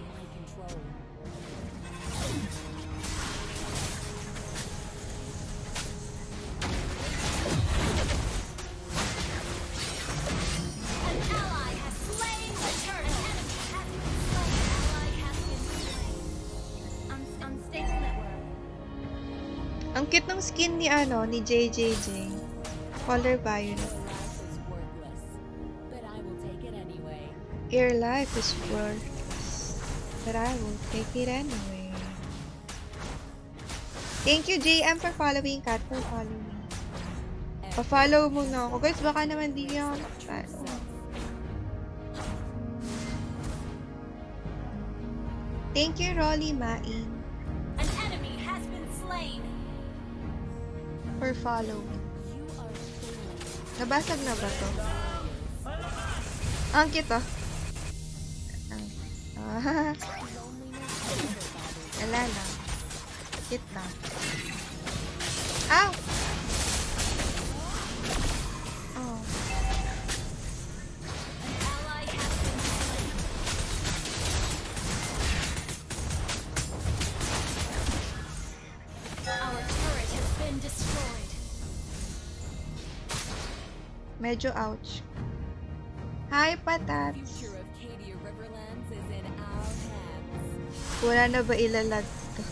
Ang cute ng skin ni JJJ. Color violet. Your life is worthless, but I will take it anyway. Thank you, JM, for following. Kat, for following. Pa-follow muna ako. Guys, baka naman di ako follow. Thank you, Rolly Main. An enemy has been slain. For following. Nabasag na ba to? Ang cute oh. Wala lang. Cute lang. Ow! Oh. Medyo ouch. Hi, patats. Future of Cadia Riverlands is in our hands. Wala na ba ilalag to?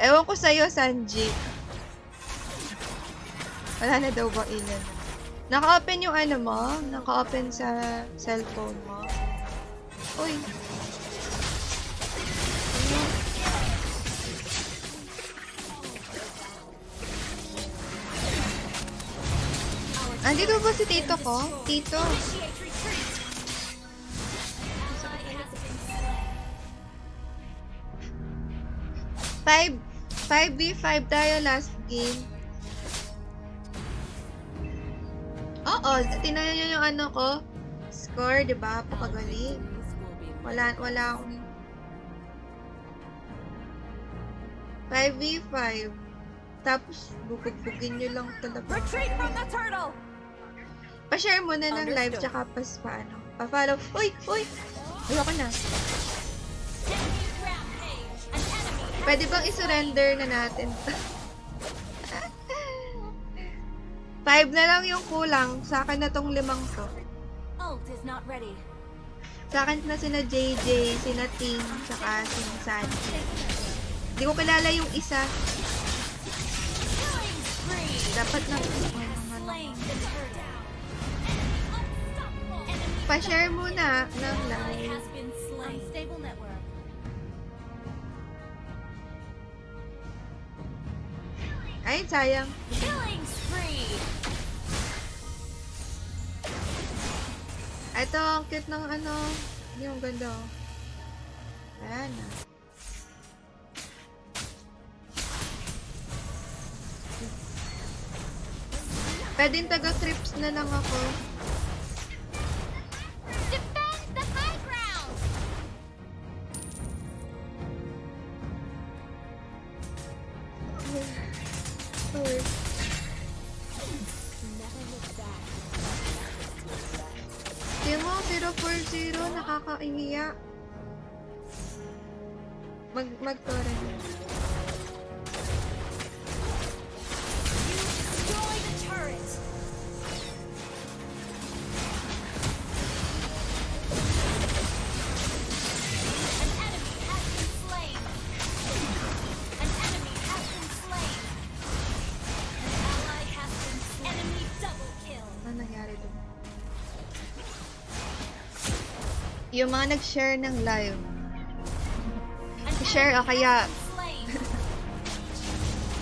Ewan ko sa'yo, Sanji. Wala na daw ba ilalag? Naka-open yung ano mo? Naka-open sa cellphone mo? Uy. Andito ba si tito ko? Tito. Initiate retreat. Ally has been slain. 5v5 tayo last game. Oo, tinayan nyo yung ano ko. Score, di ba? Pakagaling. Wala akong 5v5. Tapos, bubog-bugin nyo lang talaga. Retreat from the turtle. Pa-share mo na ng live, tsaka pa-follow. Uy! Uy! Ayoko na. Enemy rampage. An enemy Pwede bang isurrender na natin? 5 na lang yung kulang. Sa akin na tong 5 to. ult is not ready. Sa akin na sina JJ, sina Ting, tsaka sina Sanji. Hindi ko kilala yung isa. Killing spree. Dapat lang. Slain the turtle. Enemy unstoppable. Enemy Pa-share muna ng ally live. has been slain. Unstable network. Ay, sayang. Killing spree. Ito, ang cute ng ano. Yung ganda. Oh. Ayan na. Pwedeng taga-trips na lang ako. Defend the high ground! Sorry. Timo, 040, nakakaiya. Mag-torrent. Destroy the turret. An enemy has been slain. An enemy has been slain. An ally has been slain. Enemy double kill. Ano nangyari doon? Yung mga nag-share ng live. An Share o enemy kaya has been slain.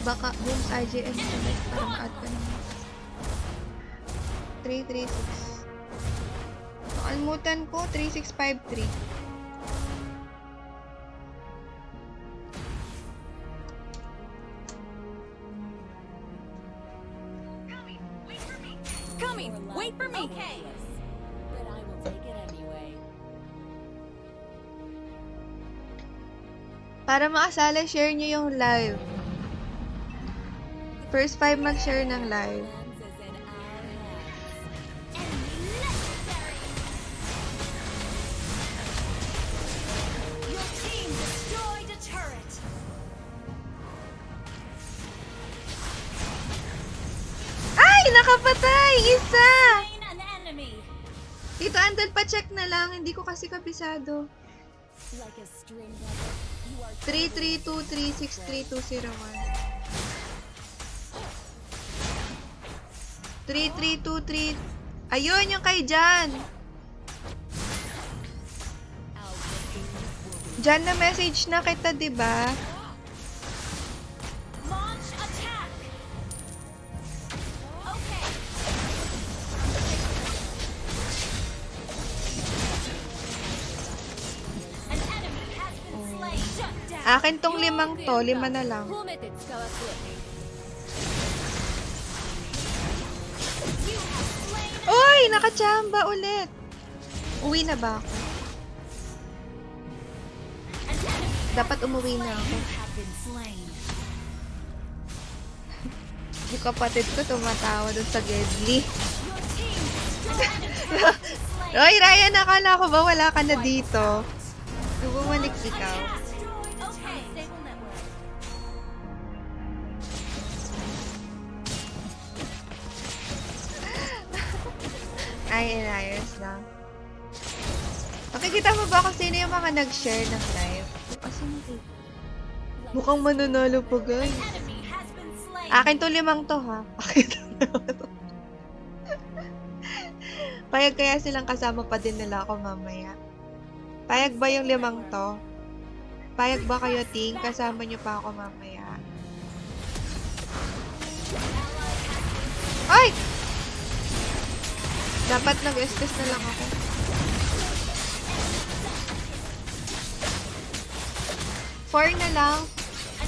baka boom IGN select para ma-add ka naman. 336. Nakalimutan ko, 3653. Coming. Wait for me. Okay. But I will take it anyway. Para makasala, share nyo yung live. First 5 mag-share ng live. Lands is in our hands. Enemy legendary. Your team destroyed a turret. Ay! Nakapatay! Isa! Slain an enemy. Dito, Andal, pa-check na lang. Hindi ko kasi kabisado. Like a string puppet, you are 332363201. 3323. Ayun, yung kay Jan. Jan, na message na kita, diba? launch attack. Okay. An enemy has been slain. Shut down. Akin tong 5 to, 5 na lang. You have slain an Uy! Nakachamba ulit. Uwi na ba ako? enemy. Dapat umuwi na ako. You have been slain. Yung kapatid ko tumatawa dun sa Gedli. Your team destroyed an enemy. Roy, Ryan, nakala ko ba wala ka na dito? Bumalik ikaw. Okay. Stable network. Ay, inayos lang. Makikita mo ba kung sino yung mga nag-share ng live? Kasi mukhang mananalo pa, guys. Enemy has been slain. Akin to 5 to, ha? Akin to 5 to. Payag kaya silang kasama pa din nila ako mamaya. Payag ba yung 5 to? Payag ba kayo, Ting? Kasama nyo pa ako mamaya. Ay! Dapat nag-estes na lang ako. Four na lang.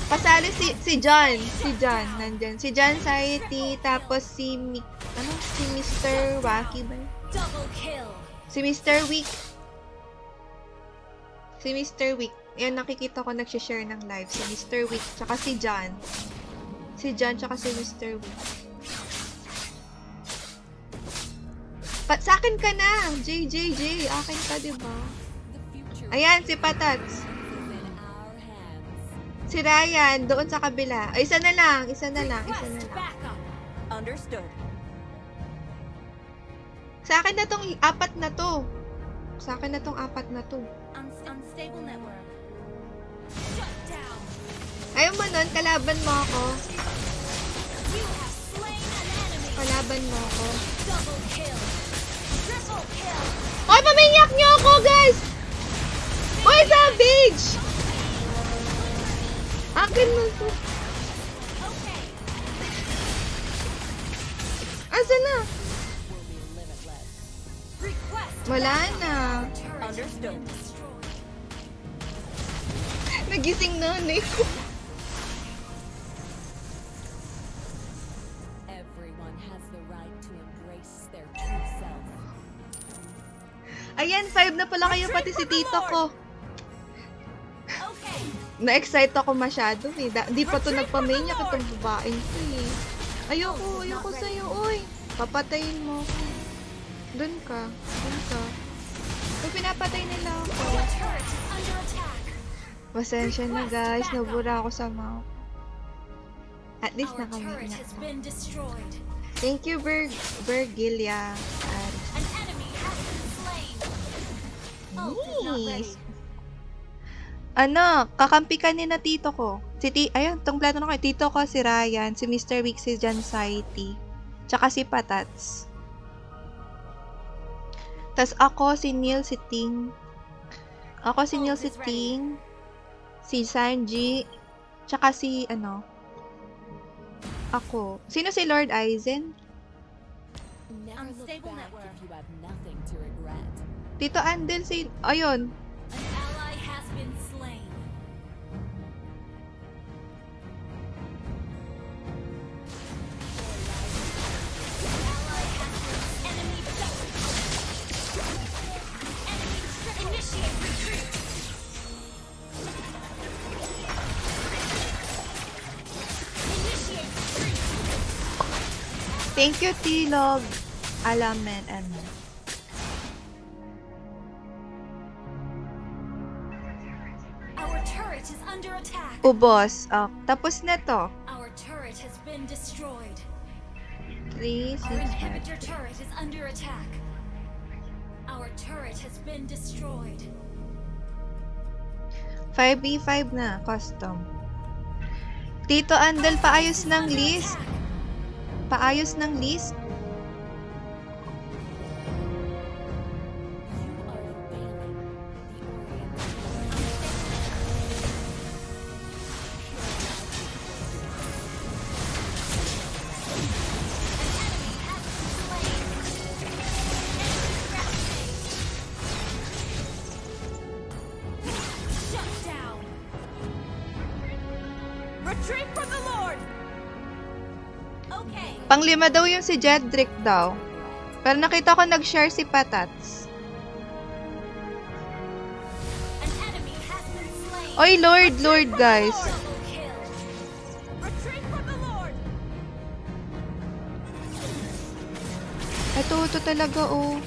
Pasali si John. Si John, nandyan. Si John Saiti, tapos si si Mr. Wacky ba? Double kill. Si Mr. Week. Si Mr. Week. Yan, nakikita ko nagsishare ng live. Si Mr. Week, tsaka si John. Si John, tsaka si Mr. Week. Sa akin ka na! JJJ, akin ka, diba? Ayan, si Patats. Si Ryan, doon sa kabila. Ay, isa na lang. Isa na lang. Backup. Understood. Sa akin na tong 4 na to. Sa akin na tong 4 na to. Unstable network. Shut down. Ayaw mo nun, kalaban mo ako. You have slain an enemy. Kalaban mo ako. Double kill. Triple kill. Oy, paminyak niyo ako, guys! Oy, savage! Akin mo to. Okay. Asa na? Request. Wala na. Understood. Nagising nanay ko. Everyone has the right to embrace their true self. Ayan, 5 na pala kayo, pati si tito ko. Okay. Na-excite ako masyado eh. Di pa to nagpamenya itong babaeng to eh. Ayoko sa'yo, oy. Papatayin mo ako. Doon ka. Uy, pinapatay nila ako. Our turret is under attack. Pasensya na guys, nabura ako sa mouth. At least Our nakamit turret na has ako. been destroyed. Thank you, Bergilia. An enemy has been slain. Ult is not ready. Ano, kakampi ka ni na tito ko. Ayun, tong plato na ko. Tito ko si Ryan, si Mr. Week, si John Saiti, tsaka si Patats. Tas ako, si Neil, si Ting. Ako, si Neil, si Ting. Si Sanji. Tsaka si, ako. Sino si Lord Aizen? Unstable network. If you have nothing to regret. Tito Andel, si... Ayun. An ally has been slain. Ally has been enemy double. Enemy initiate retreat. Initiate retreat. Thank you, Tilog. Alamen, Our turret is under attack. Ubos. Oh, tapos na to. Our turret has been destroyed. 3, 6, Our 5. inhibitor turret is under attack. Our turret has been destroyed. 5v5 na, custom. Tito Andel, paayos ng list. Paayos ng list. You are failing. The Shut down. Retreat from the Lord! Okay. Pang-5 daw yung si Jedrick daw. Pero nakita ko nag-share si Patats. An enemy has been slain. Oy, Lord, guys. Double kill. Retreat from the Lord! Ito talaga, oh.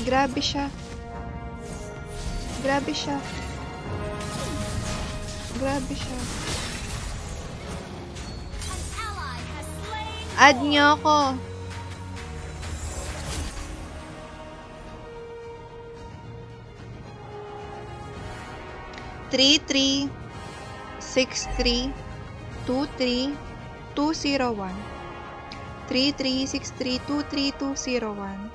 Grabe siya. Grabe siya. Grabe siya. An ally has slain. Add niyo ako. Three, 63 23 201 3363 23201.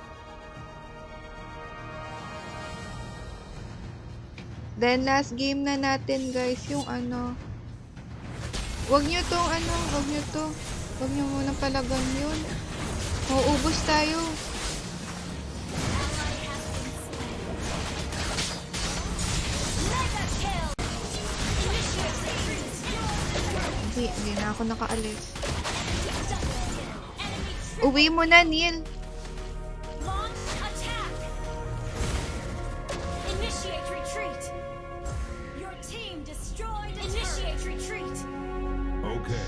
Then last game na natin guys, yung ano. Wag niyo tong ano, wag niyo to. Wag niyo muna palagan yun. Mauubos tayo. Mega kill. Hindi na ako nakaalis. Enemy Uwi mo na, Neil. launch attack. Initiate retreat. Your team destroyed. Initiate retreat. Okay.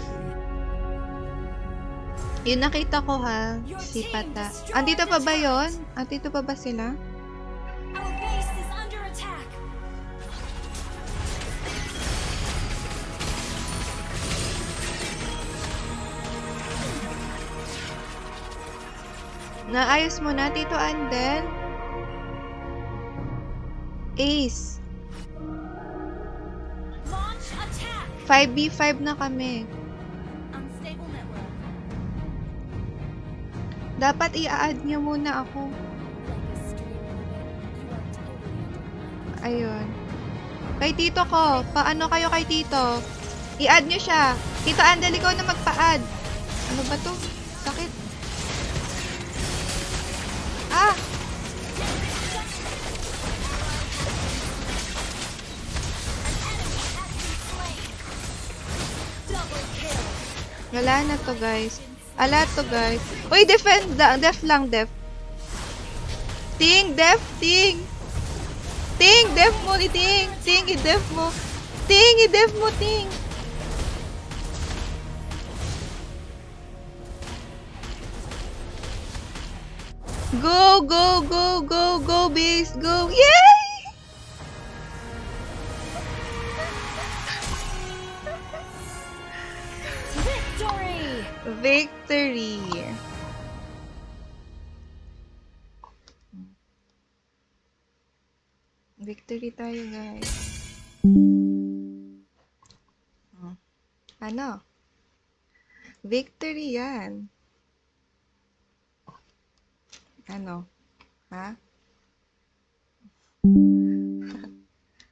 Yun nakita ko ha, si Pata. Andito pa ba yon? Andito pa ba sila? Our base is under attack. Naayos mo na, Tito Andel. Ace. Launch attack. 5v5 na kami. Unstable network. Dapat i-add nyo muna ako. Ayun. Kay Tito ko. Paano kayo kay Tito? I-add nyo siya. Tito Andel, ikaw na magpa-add. Ano ba to? Sakit. Ah! Double kill. Wala na to, guys. Ala to, guys. Uy, defend. Def lang, def. Ting, def, ting. Ting, def mo, ting. Ting, i-def mo. Ting, i-def mo, ting. Go, go, go, go, go, base, go. Yay! Victory. Victory. Victory tayo, guys. Ano? Victory yan. Ano? Ha?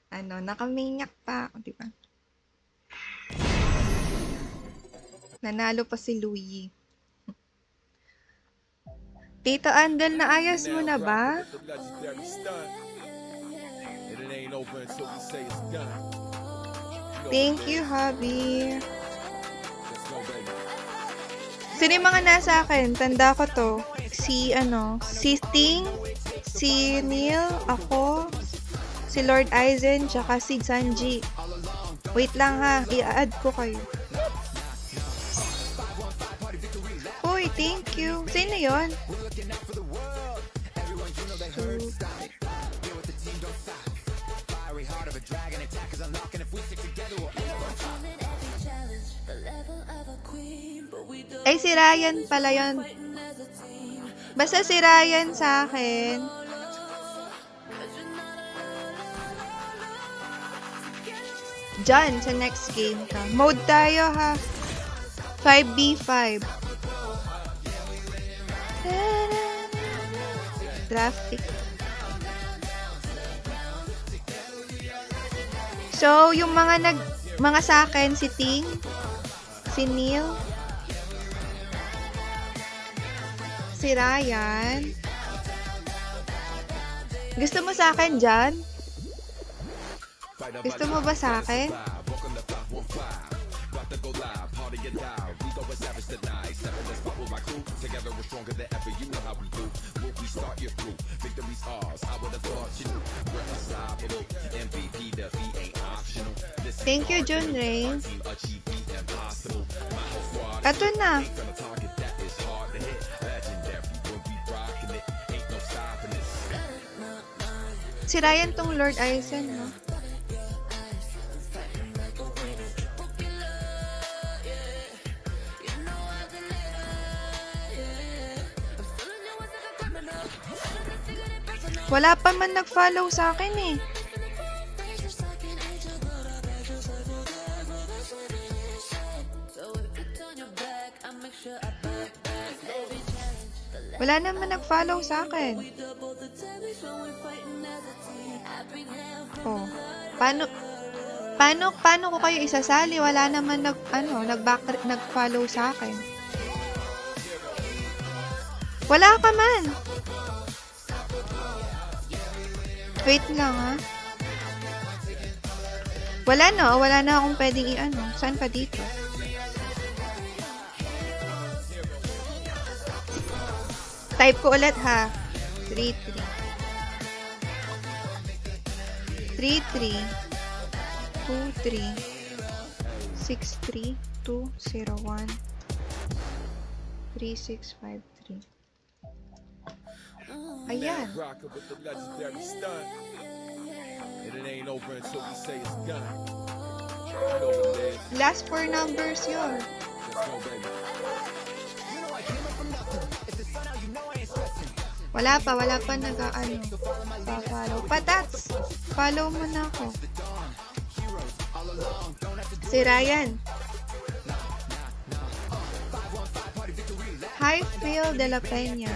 Ano? Nakaminyak pa. Di ba? Nanalo pa si Louie. Tito Andel, naayos mo na ba? The legendary stunt. And it ain't over until we say it's done. Thank you, Hubby. Let's go, baby. Sino yung mga nasa akin? Tanda ko to. Si, si Sting, si Neil, ako, si Lord Aizen, tsaka si Sanji. Wait lang ha, i-add ko kayo. Uy, thank you. Sino yun? Ay, si Ryan pala yun. Basta si Ryan sa akin. Diyan, sa next game ka. Mode tayo ha. 5v5. Traffic. So, yung mga sa akin, si Ting, si Neil, si Ryan. Gusto mo sa akin dyan? Gusto mo ba sa akin? Thank you, Jun Ray. Ito na. Si Ryan tong Lord Aizen, no? Wala pa man nag-follow sa akin eh. Wala naman nag-follow sa akin. Oh. Paano ko kayo isasali? Wala naman nag-follow sa akin. Wala ka man. Wait lang, ha? Wala na akong pwedeng i-ano. Saan ka dito? Type ko ulit, ha? 33 23 23 63 201 3653. Ayan. Rocker with the legendary stunt. And it ain't over until we say it's done. You know what it is. Last 4 numbers yun. Let's go, baby. Wala pa pa-follow. Patats! Follow mo na ako. Si Ryan. Hi, Phil de la Peña.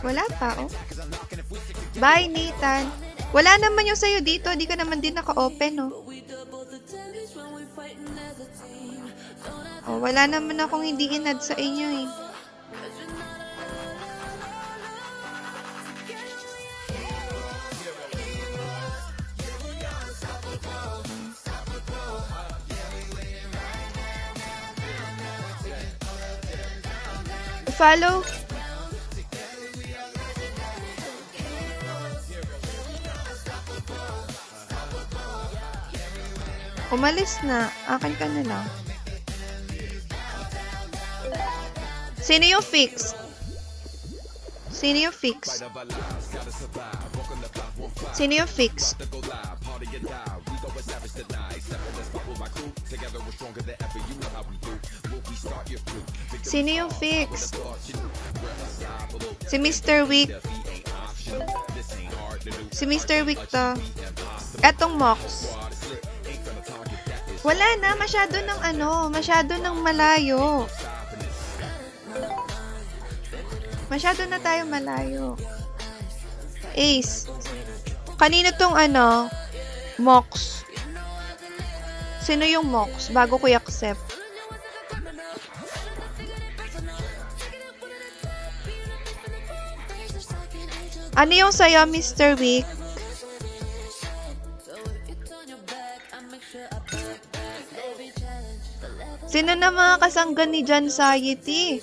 Wala pa, oh. Bye, Nathan. Wala naman yung sa'yo dito. Di ka naman din naka-open, oh. Oh, wala naman akong hindi inad sa inyo, eh. Follow. Umalis na. Akin ka na lang. Sino yung fix? Sino yung fix? Sino yung fix? Sino yung fix? Si Mr. Wick. Si Mr. Wick to. Etong Mox. Wala na, masyado ng malayo. Masyado na tayo malayo. Ace. Kanino tong Mox? Sino yung Mox? Bago ko i-accept. Ano yung sa'yo, Mr. Wick? Sino na mga kasanggan ni John Sayeti?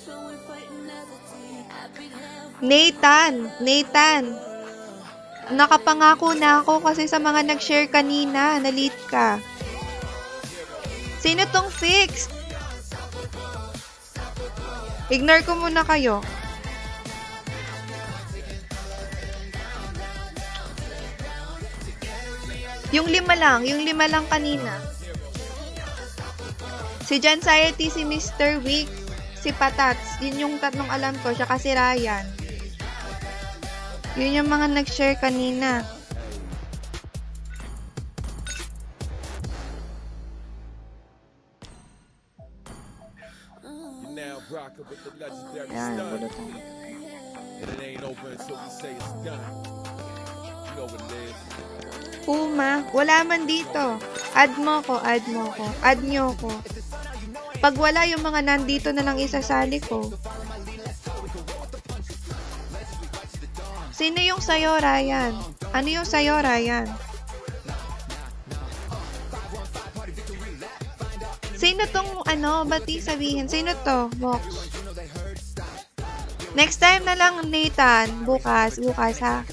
Nathan. Nakapangako na ako kasi sa mga nag-share kanina. Na-late ka. Sino tong fixed? Ignore ko muna kayo. Yung lima lang kanina. Si John Sayeti, si Mr. Wick, si Patats. Yun yung tatlong alam ko. Siya si Ryan. Yun yung mga nag-share kanina. Ayan, bulutan. Puma, wala man dito. Add mo ko. Add nyo ko. Pag wala, yung mga nandito na lang isasali ko. Sino yung sayo, Ryan? Ano yung sayo, Ryan? Sino tong, bati sabihin? Sino to, Mox? Next time na lang, Nathan. Bukas, ha?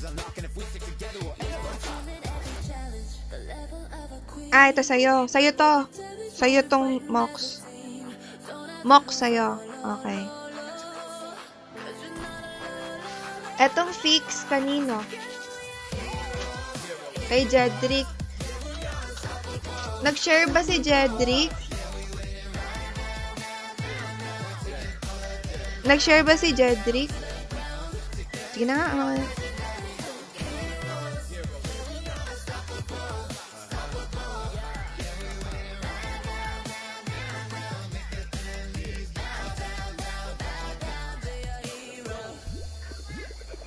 Ito sayo. Sayo to. Sayo tong Mox. Mox sa'yo. Okay. Etong fix kanino? Kay Jedrick. Nag-share ba si Jedrick? Nag-share ba si Jedrick? Sige na nga.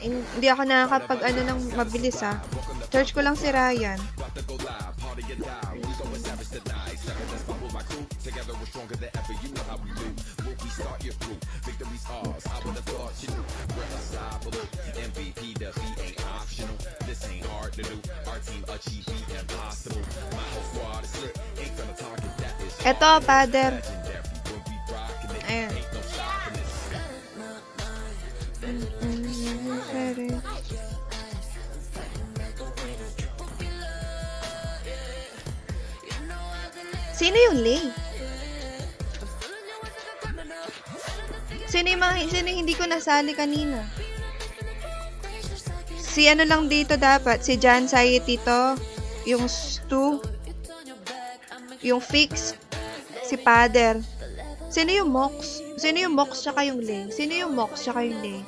Hindi ako nakakapag ano ng mabilis ah. Search ko lang si Ryan. Eto, father. Ayan. Sino yung Lay? Sino yung hindi ko nasali kanina? Si ano lang dito dapat? Si Jan Sayeti to. Yung Stu. Yung Fix. Si Pader. Sino yung Mox? Sino yung Mox tsaka yung Lay? Sino yung Mox tsaka yung Lay?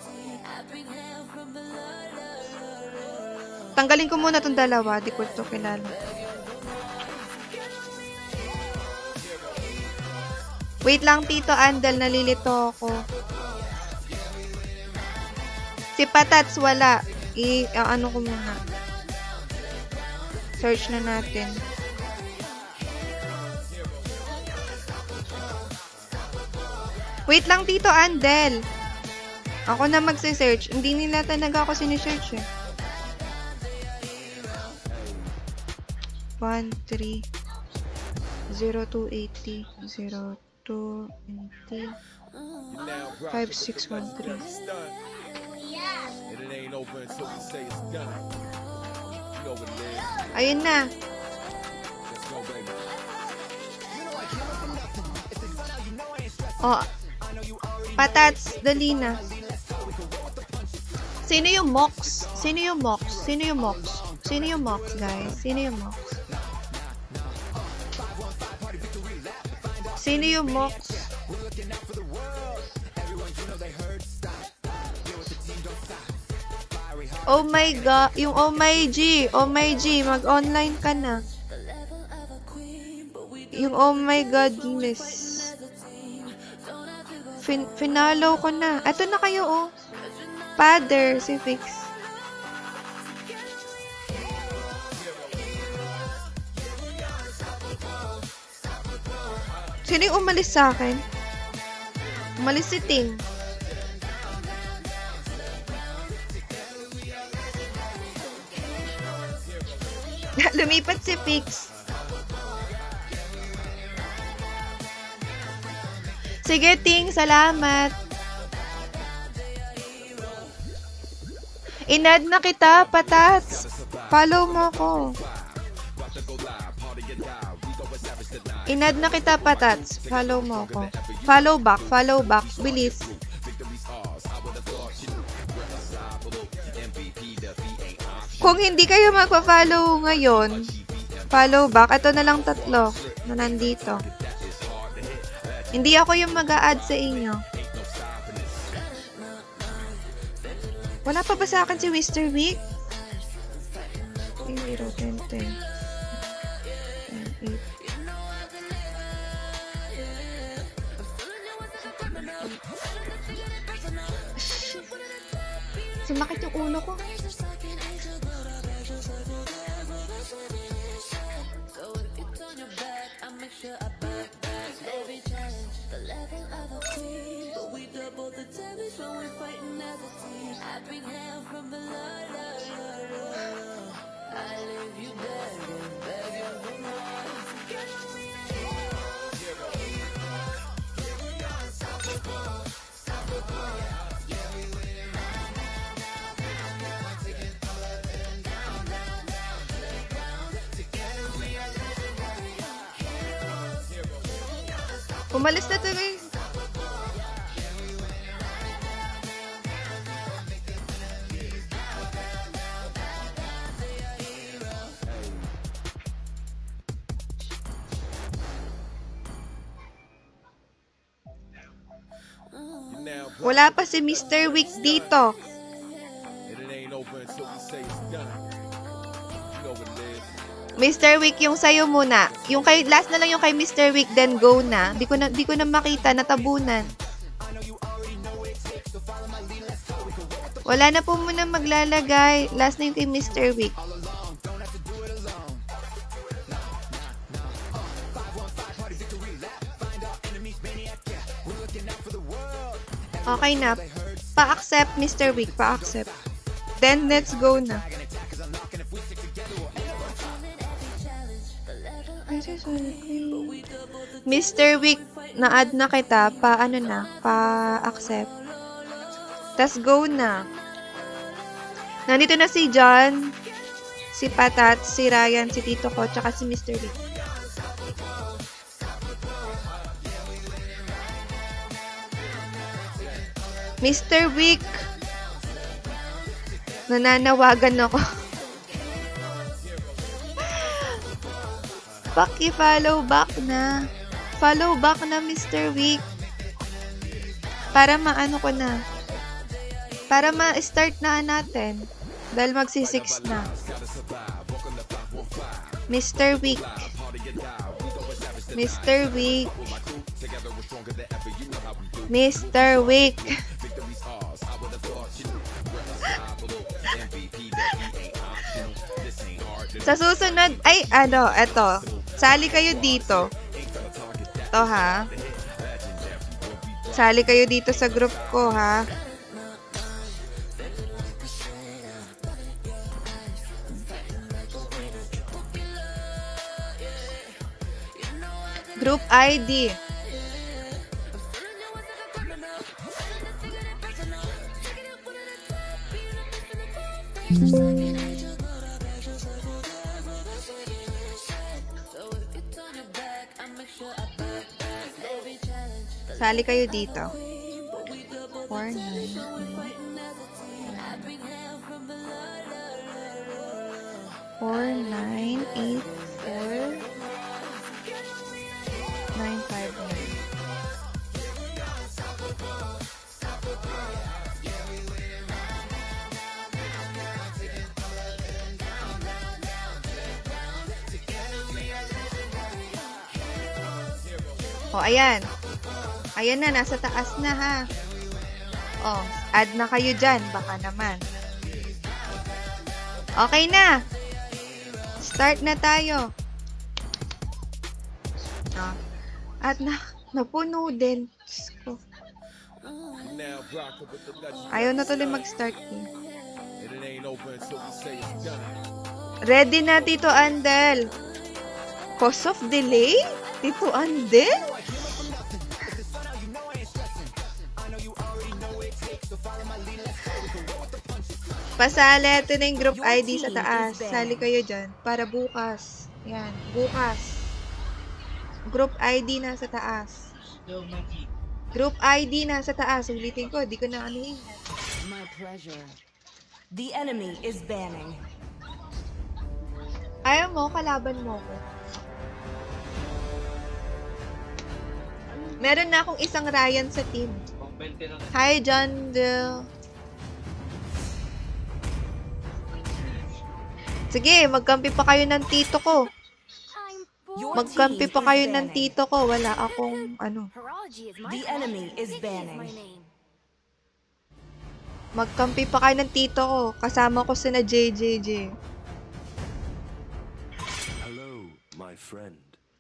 Tanggalin ko muna tong dalawa. Di ko ito kilala. Wait lang, Tito Andal. Nalilito ako. Si Patats, wala. Ano ko muna. Search na natin. Wait lang, Tito Andel. Ako na magse-search. Hindi nila talaga ako sinisearch eh. 1, 3, 0, 280, 0, 280, 5, 6, 1, 3. And it ain't over until we say it's done. You know what it is. Ayun na. Let's go, baby. Oh. Patats, dali na. Sino yung Mox? Sino yung Mox? Sino yung Mox? Sino yung Mox, guys? Sino yung Mox? Sino yung Mox? Oh my God. Yung Oh my G. Oh my G. Mag-online ka na. Yung oh my goodness. Finalo ko na. Eto na kayo, oh. Father, si Fix. Sino yung umalis sa akin? Umalis si Ting. Lumipat si Fix. Sige, Ting. Salamat. Inad na kita, Patats. Follow mo ko. Inad na kita, Patats. Follow mo ko. Follow back. Follow back. Bilis. Kung hindi kayo magpa-follow ngayon, follow back. Ito na lang 3 na nandito. Hindi ako yung mag-a-add sa inyo. Wala pa ba sa akin si Mr. Week? 0, 10, 10. 10, 8. Sumakit yung ulo ko. Umalis na tuloy. now rock Wala pa si Mr. Wick dito. and it ain't over until we say it's done. You know what it is. Mr. Wick, yung sayo muna. Yung kay, last na lang yung kay Mr. Wick, then go na. Di ko na makita, natabunan. Wala na po muna maglalagay. Last na yung kay Mr. Wick. Okay na. Pa-accept, Mr. Wick. Pa-accept. Then, let's go na. Mr. Wick, na-add na kita. Pa-ano na? Pa-accept. Tas go na. Nandito na si John, si Patat, si Ryan, si Tito ko, tsaka si Mr. Wick. Mr. Wick, nananawagan ako. Paki-follow back na. Follow back na, Mr. Wick. Para maano ko na. Para ma-start na natin. Dahil magsi-6 na. Mr. Wick. Mr. Wick. Mr. Wick. Sa susunod, ay ano, eto. Sali kayo dito. Ito ha. Sali kayo dito sa group ko ha. Group ID. Sali kayo dito. 4, 9, 8, 4, 9, 5, 9. O, ayan. Ayan na, nasa taas na ha. O, add na kayo dyan. Baka naman. Okay na. Start na tayo. O, at napuno din. Diyos ko. Now rockin' with the legend. Ayaw na tuloy mag-start eh. And it ain't over until we say it's done. Ready na, Tito Andel. Cause of delay? Tito Andel? Pasali, ito na yung group ID sa taas. Sali kayo dyan. Para bukas. Yan, bukas. Group ID na sa taas. Group ID na sa taas. Ulitin ko, di ko na anuhin. My pleasure. The enemy is banning. Ayaw mo, kalaban mo ko. Meron na akong isang Ryan sa team. Hi, John Dill. Sige, magkampi pa kayo ng tito ko. I'm Your Magkampi team pa is kayo ng banning. tito ko. Wala akong, ano. Horology is my The passion. enemy is Vicky banning. my name. Magkampi pa kayo ng tito ko. Kasama ko sina JJJ. Hello, my friend.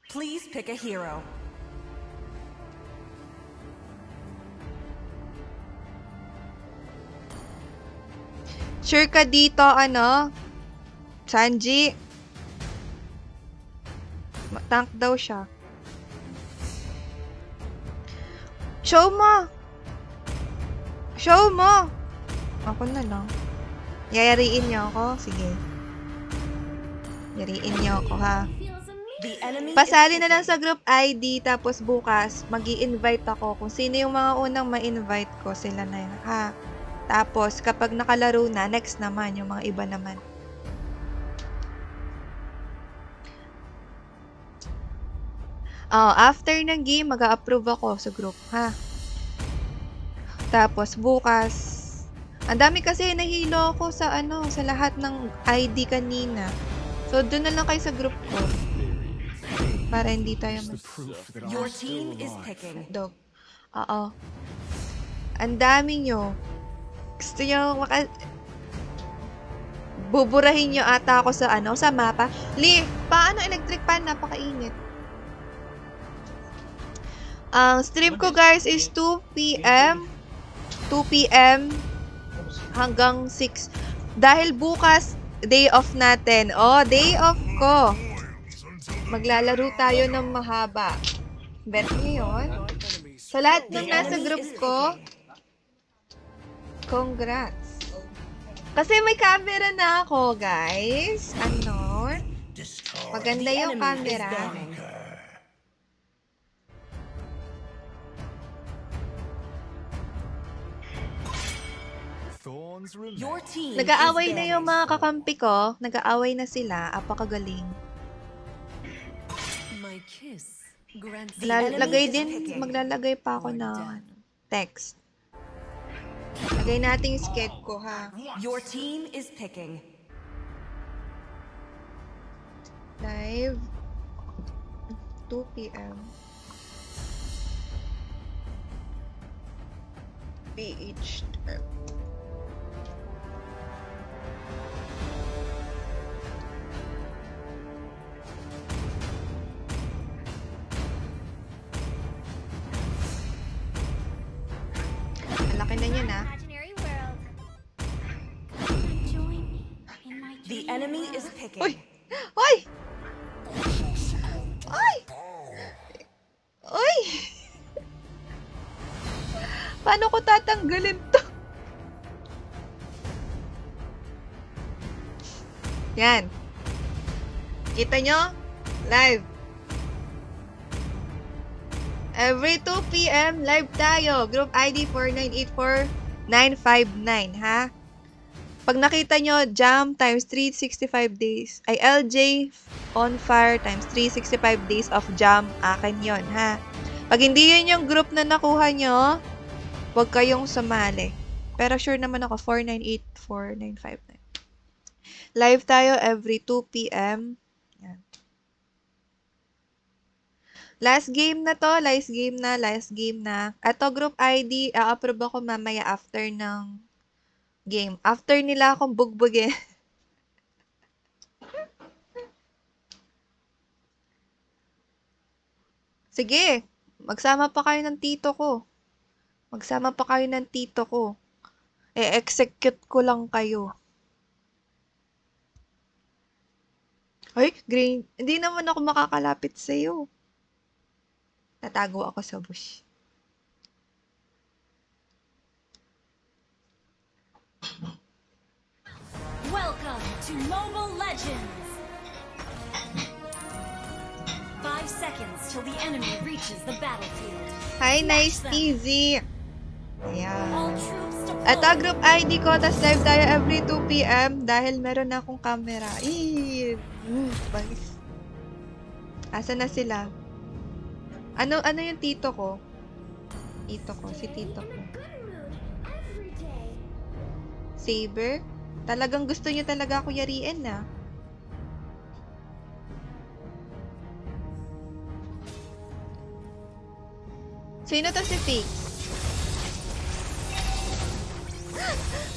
Please pick a hero. Sure ka dito, ano? Sanji. Tank daw siya. Show mo! Show mo! Ako na lang. Yayariin niyo ako? Sige. Yariin niyo ako, ha? The enemy Pasali is na lang picking. sa group ID, tapos bukas, mag-i-invite ako. Kung sino yung mga unang ma-invite ko, sila na yun, ha? Tapos, kapag nakalaro na, next naman, yung mga iba naman. After ng game, mag-a-approve ako sa group, ha? Tapos bukas, ang dami kasi nahilo ako sa ano, sa lahat ng ID kanina. So doon na lang kayo sa group ko. Para hindi tayo mas Your team is picking. dog. Oo. Ang dami nyo. Gusto nyo buburahin nyo ata ako sa ano, sa mapa. Paano electric pan? Napakainit. Ang stream ko guys is 2 p.m. 2 p.m. hanggang 6. Dahil bukas, day off natin. Oh, day off ko. Maglalaro tayo ng mahaba. Bet niyo yun? Sa lahat ng nasa group ko, congrats. Kasi may camera na ako, guys. Ano? Maganda yung camera. Your team Nag-aaway is na yung banished. mga kakampi ko. Nag-aaway na sila. Apakagaling. My kiss grants Lagay din, maglalagay pa ako ng ano, text. Lagay natin yung sked ko, ha? Your team is picking. Live 2 p.m. PH. Ang laki na yun, ha? Imaginary world. Join me in my The enemy is picking. Uy! Uy! Uy! Uy! Paano ko tatanggalin to? Yan. Kita nyo? Live. Every 2 p.m. live tayo. Group ID 4984959, ha? Pag nakita nyo, jam times 365 days. Ay, LJ on fire times 365 days of jam. Akin yon, ha? Pag hindi yun yung group na nakuha nyo, huwag kayong sumali. Pero sure naman ako, 4984959. Live tayo every 2 p.m. Yan. Last game na to. Last game na. Ato, group ID, a-approve ako mamaya after ng game. After nila akong bugbugin. Sige, magsama pa kayo ng tito ko. E-execute ko lang kayo. Ay, green. Hindi naman ako makakalapit sa'yo. Tatago ako sa bush. Welcome to Mobile Legends! 5 seconds till the enemy reaches the battlefield. Hi, nice easy. Ayan. All troops deployed. Ito, group ID ko. Tas live tayo every 2 p.m. Dahil meron na akong camera. Bagis. Asa na sila? Ano yung tito ko? Si tito ko. Saber? Talagang gusto niyo talaga ako yariin, na. Sino to si Fix?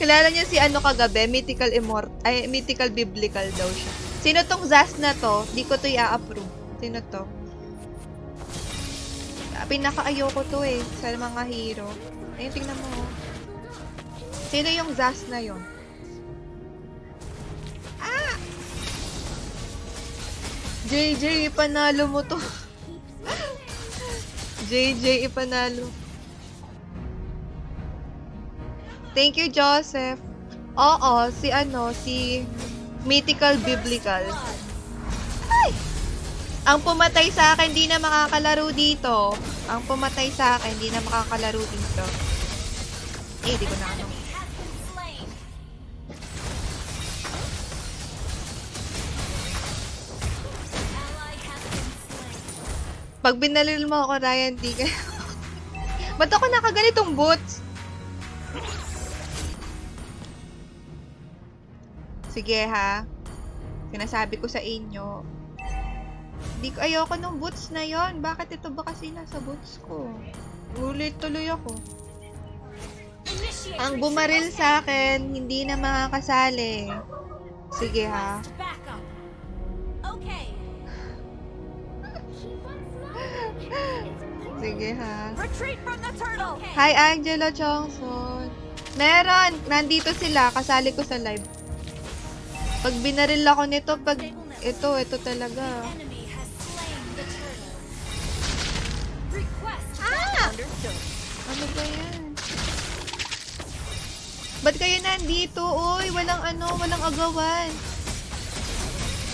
Kilala niya si ano kagabi? Mythical Biblical daw siya. Sino tong Zas na to? Di ko to i-approve. Sino to? Pinaka-ayoko to eh. Sa mga hero. Ayun, tingnan mo. Sino yung Zas na yon? Ah! JJ, ipanalo mo to. JJ, ipanalo. Thank you, Joseph. Oo, si Mythical Biblical. Ay! Ang pumatay sa akin, di na makakalaro dito. Eh, di ko na ano. Enemy has been slain. Ally has been slain. Pag binalil mo ako, Ryan, di ka... Ba't ako nakaganitong boots? Sige ha. Sinasabi ko sa inyo. Ayoko nung boots na yon. Bakit ito ba kasi nasa boots ko? Ulit tuloy ako. Initiate Ang retreat. bumaril sa akin, hindi na makakasali. Sige ha. Request backup. Okay. Sige ha. Retreat from the turtle. Okay. Hi Angelo Chongson. Meron! Nandito sila. Kasali ko sa live. Pag binaril ako nito, pag ito talaga. Enemy has slain the turtle. Request Understood. Ano ba yan? Ba't kayo nandito? Uy, walang agawan.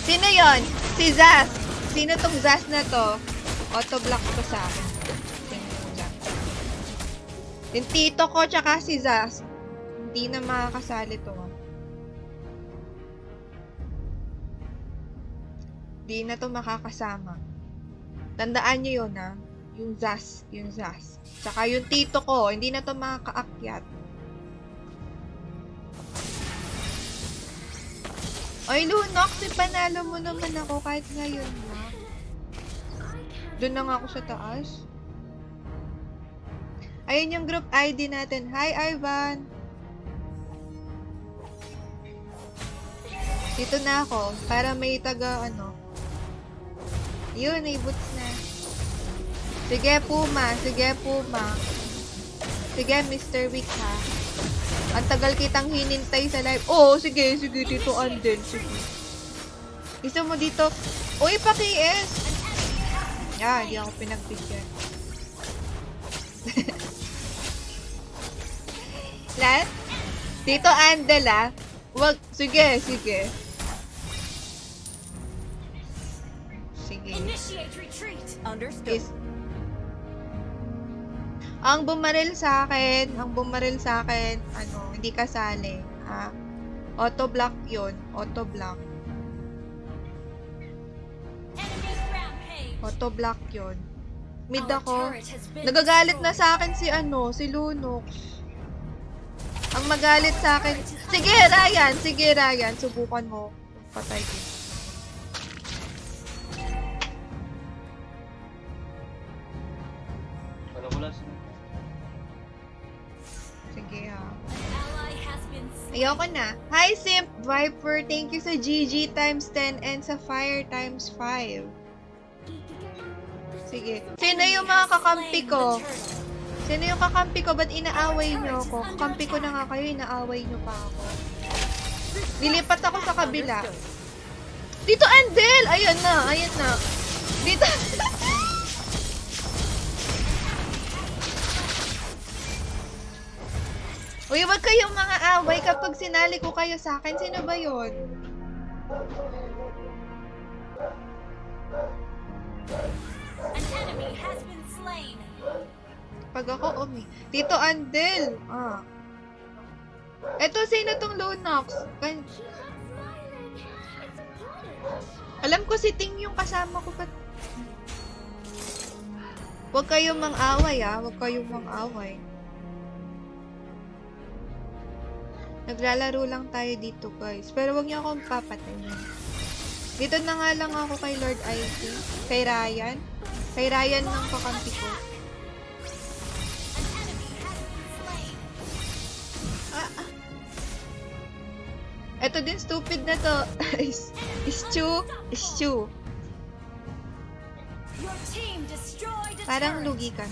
Sino yon? Si Zaz. Sino tong Zaz na to? Auto-block to sa akin. Sino yung Zaz? Yung tito ko tsaka si Zaz. Hindi na makakasali to. Hindi na to makakasama. Tandaan nyo yun ha. Yung Zaz. Tsaka yung tito ko, hindi na to makakaakyat. Ay, Lunox, panalo mo naman ako kahit ngayon na. Doon na nga ako sa taas. Ayun yung group ID natin. Hi, Ivan! Dito na ako, para may taga, Yun, may boots na. Sige, Puma. Sige, Mr. Wick, ha. Ang tagal kitang hinintay sa live. Oo, sige, Tito Andel. Sige. Isa mo dito. Uy, paki-S! Hindi ako pinagbigyan. Lan? Tito Andel, ha? Wag, sige. Sige. Initiate retreat. Understood. Ang bumaril sa akin, hindi kasali. Auto-block yun. Auto-block. Enemy rampage. Auto-block yun. Mid Our ako. turret has been Nagagalit na destroyed. sa akin si Lunox. Ang magalit sa akin. Sige, Ryan. Subukan mo. Patay ko. Sige ha. Ally has been slain. Ayoko na. Hi, Simp Viper. Thank you sa GG times 10 and sa Fire times 5. Sige. Sino yung mga kakampi ko? Sino yung kakampi ko? Ba't inaaway nyo ako? Kakampi ko na nga kayo, inaaway nyo pa ako. Lilipat ako sa kabila. Dito, Andel! Ayan na. Dito. Uy, wag kayong mga away kapag sinali ko kayo sa akin. Sino ba yun? An enemy has been slain. Pag ako, Tito Andel. Eto, sino tong Lunox? Alam ko si Ting yung kasama ko. Huwag kayong mang-away, Huwag kayong mang-away. Naglalaro lang tayo dito, guys. Pero huwag niyo akong papatayin. Dito na nga lang ako kay Lord IT. Kay Ryan. Kay Ryan ng kakampi ko. An enemy has been slain. Eto din, stupid na to. Stew. Your team destroyed a Parang turret. lugi ka.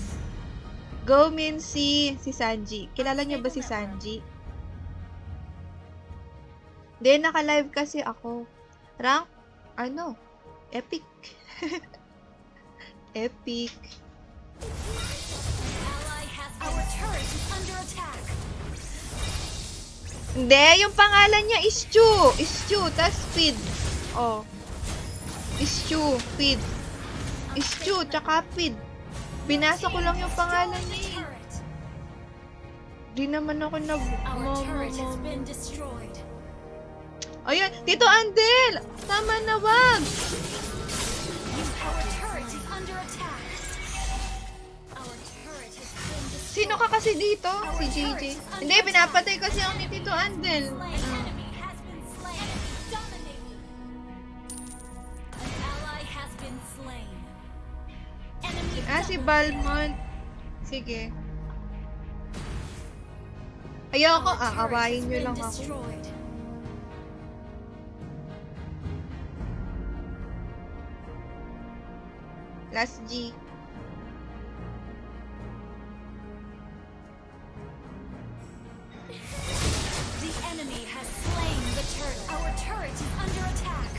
Go min si Sanji. Kilala niyo ba si Sanji? Hindi, naka-live kasi ako. Rank? Epic. Epic. Ally has our turret is under attack. Hindi, yung pangalan niya is Stew, tas feed. Stew, feed. Stew, tsaka feed. Binasa ko lang yung pangalan niya. Turret. Di naman ako Our turret has been destroyed. Ayan, Tito Andel! Tama na, wag! Our turret is under attack. Our turret has been destroyed. Sino ka kasi dito? Si JJ. Hindi, pinapatay kasi ako ni Tito Andel. Enemy has been slain. Dominated. An ally has been slain. Enemy Si Balmont. Sige. Ayoko, aawayin nyo lang ako. destroyed. Last G. The enemy has slain the turret. Our turret is under attack.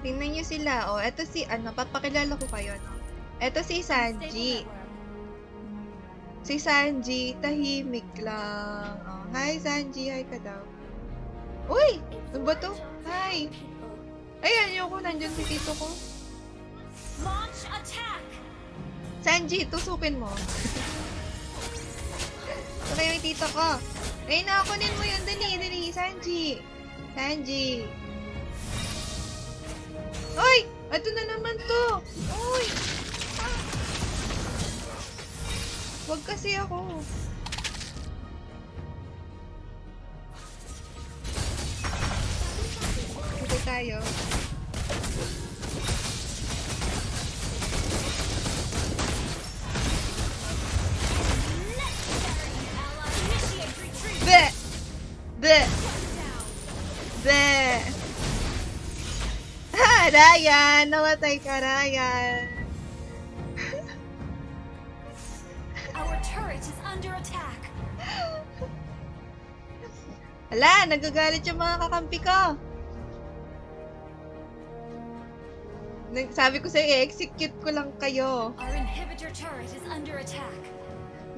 Tingnan nyo sila. Oh, eto si, papakilala ko kayo, no? Eto si Sanji. Si Sanji, tahimik lang. Oh, hi, Sanji. Hi ka daw. Uy! Ano ba to? Hi! Ay, ayoko. Nandyan si tito ko. Launch attack. Sanji, tusukin mo. Ito kayo yung tito ko. Ay, nakakunin mo yun. Dali, dali. Sanji. Sanji. Uy! Ito na naman to. Uy! Wag kasi ako. Dito tayo. Initiate retreat. Be! Be! Be! Ha! Ryan! Namatay ka, Ryan! Our turret is under attack. Hala! Nagagalit yung mga kakampi ko! Sabi ko sa'yo, i-execute ko lang kayo. Our inhibitor turret is under attack.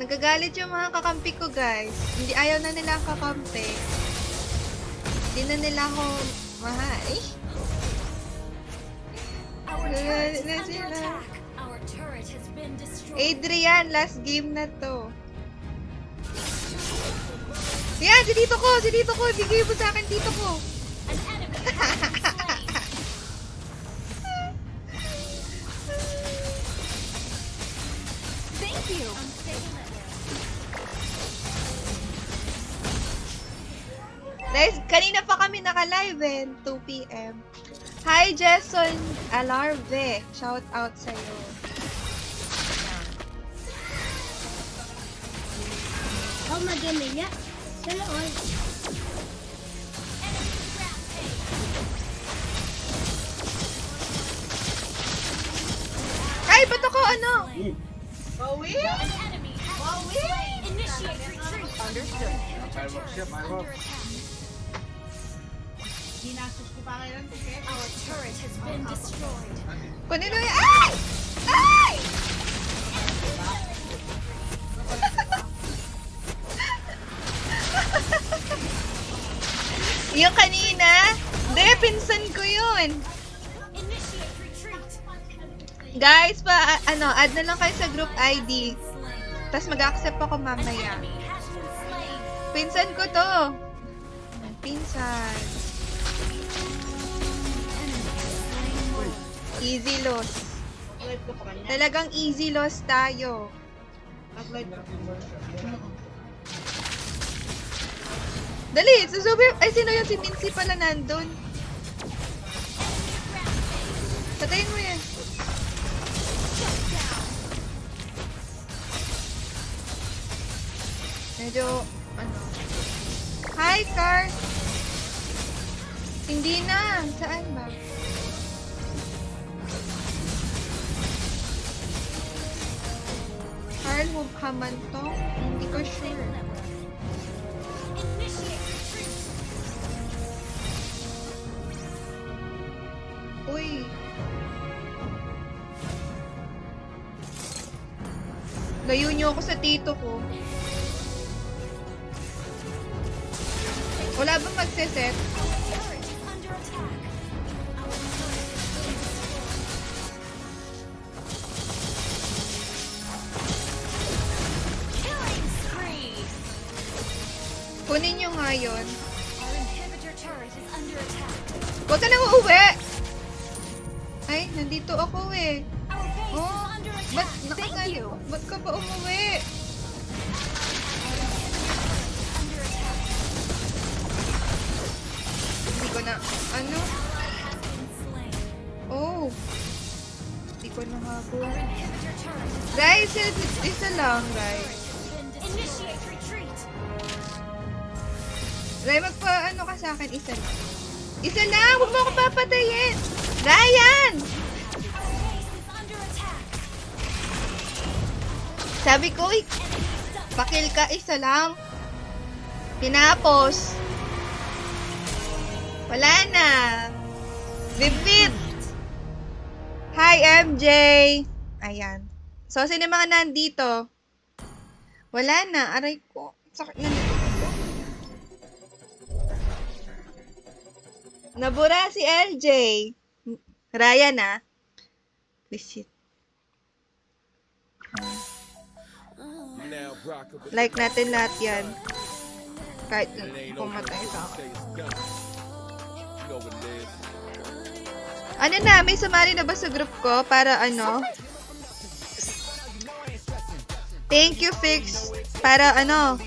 Nagagalit yung mga kakampi ko, guys. Hindi ayaw na nila ang kakampi. Hindi na nila ako mahal. Our turret is Na under sila. attack. Our turret has been destroyed. Adrian, last game na to. Yan, si dito ko! Si dito ko! Bigay mo sa akin dito ko! An enemy has been slain. Thank you. Guys, kanina pa kami naka-live 2 p.m. Hi, Jason Alarve. Shout out sa'yo. Oh, maganda. Sana all. Ay, ba't ako ano? Bawi? An enemy has been slain. Initiate retreat. Understood. Under attack. Our turret has been destroyed. Kunin mo yan. Ay! Ay! Yung kanina? Hindi, pinsan ko yun. Initiate retreat. Guys, add na lang kayo sa group ID. Tapos mag-accept ako mamaya. Enemy has been slain. Pinsan ko to. Pinsan. Easy loss. Talagang easy loss tayo. Dali, susubi. Ay, sino yun? Si Mincy pala nandun. Patayin mo yan. Medyo, Hi, Car! Hindi na. Saan ba? Carl Hamantong? Hindi ko sure. Initiate retreat. Uy. Layo niyo ako sa tito ko. Wala bang magse-set? Turret is under attack. Our turret has been destroyed. Killing spree. Kunin niyo nga yun. Our inhibitor turret is under attack. Huwag ka na uuwi! Ay, nandito ako eh. Our base Oh, is under ba't attack. nakasali? Ba't ka ba umuwi? isa lang, guys. Initiate retreat. Ray, magpa-ano ka sa akin, isa lang. Isa lang! Huwag mo ako papatayin! Ryan! Our base is under attack. Sabi ko, pakil ka, isa lang. Tinapos. Wala na. Repeat. Hi, MJ. Ayan. So, sino yung mga nandito? Wala na. Aray ko. Sakit na nito. Nabura si LJ. Ryan, ah. Visit. Now rock with Like natin lahat yan. Kahit it ain't over pumatay until sa we akin. say it's done. You know what it is. Ano na, may sumali na ba sa group ko para ano? Thank you, Fix. Para ano?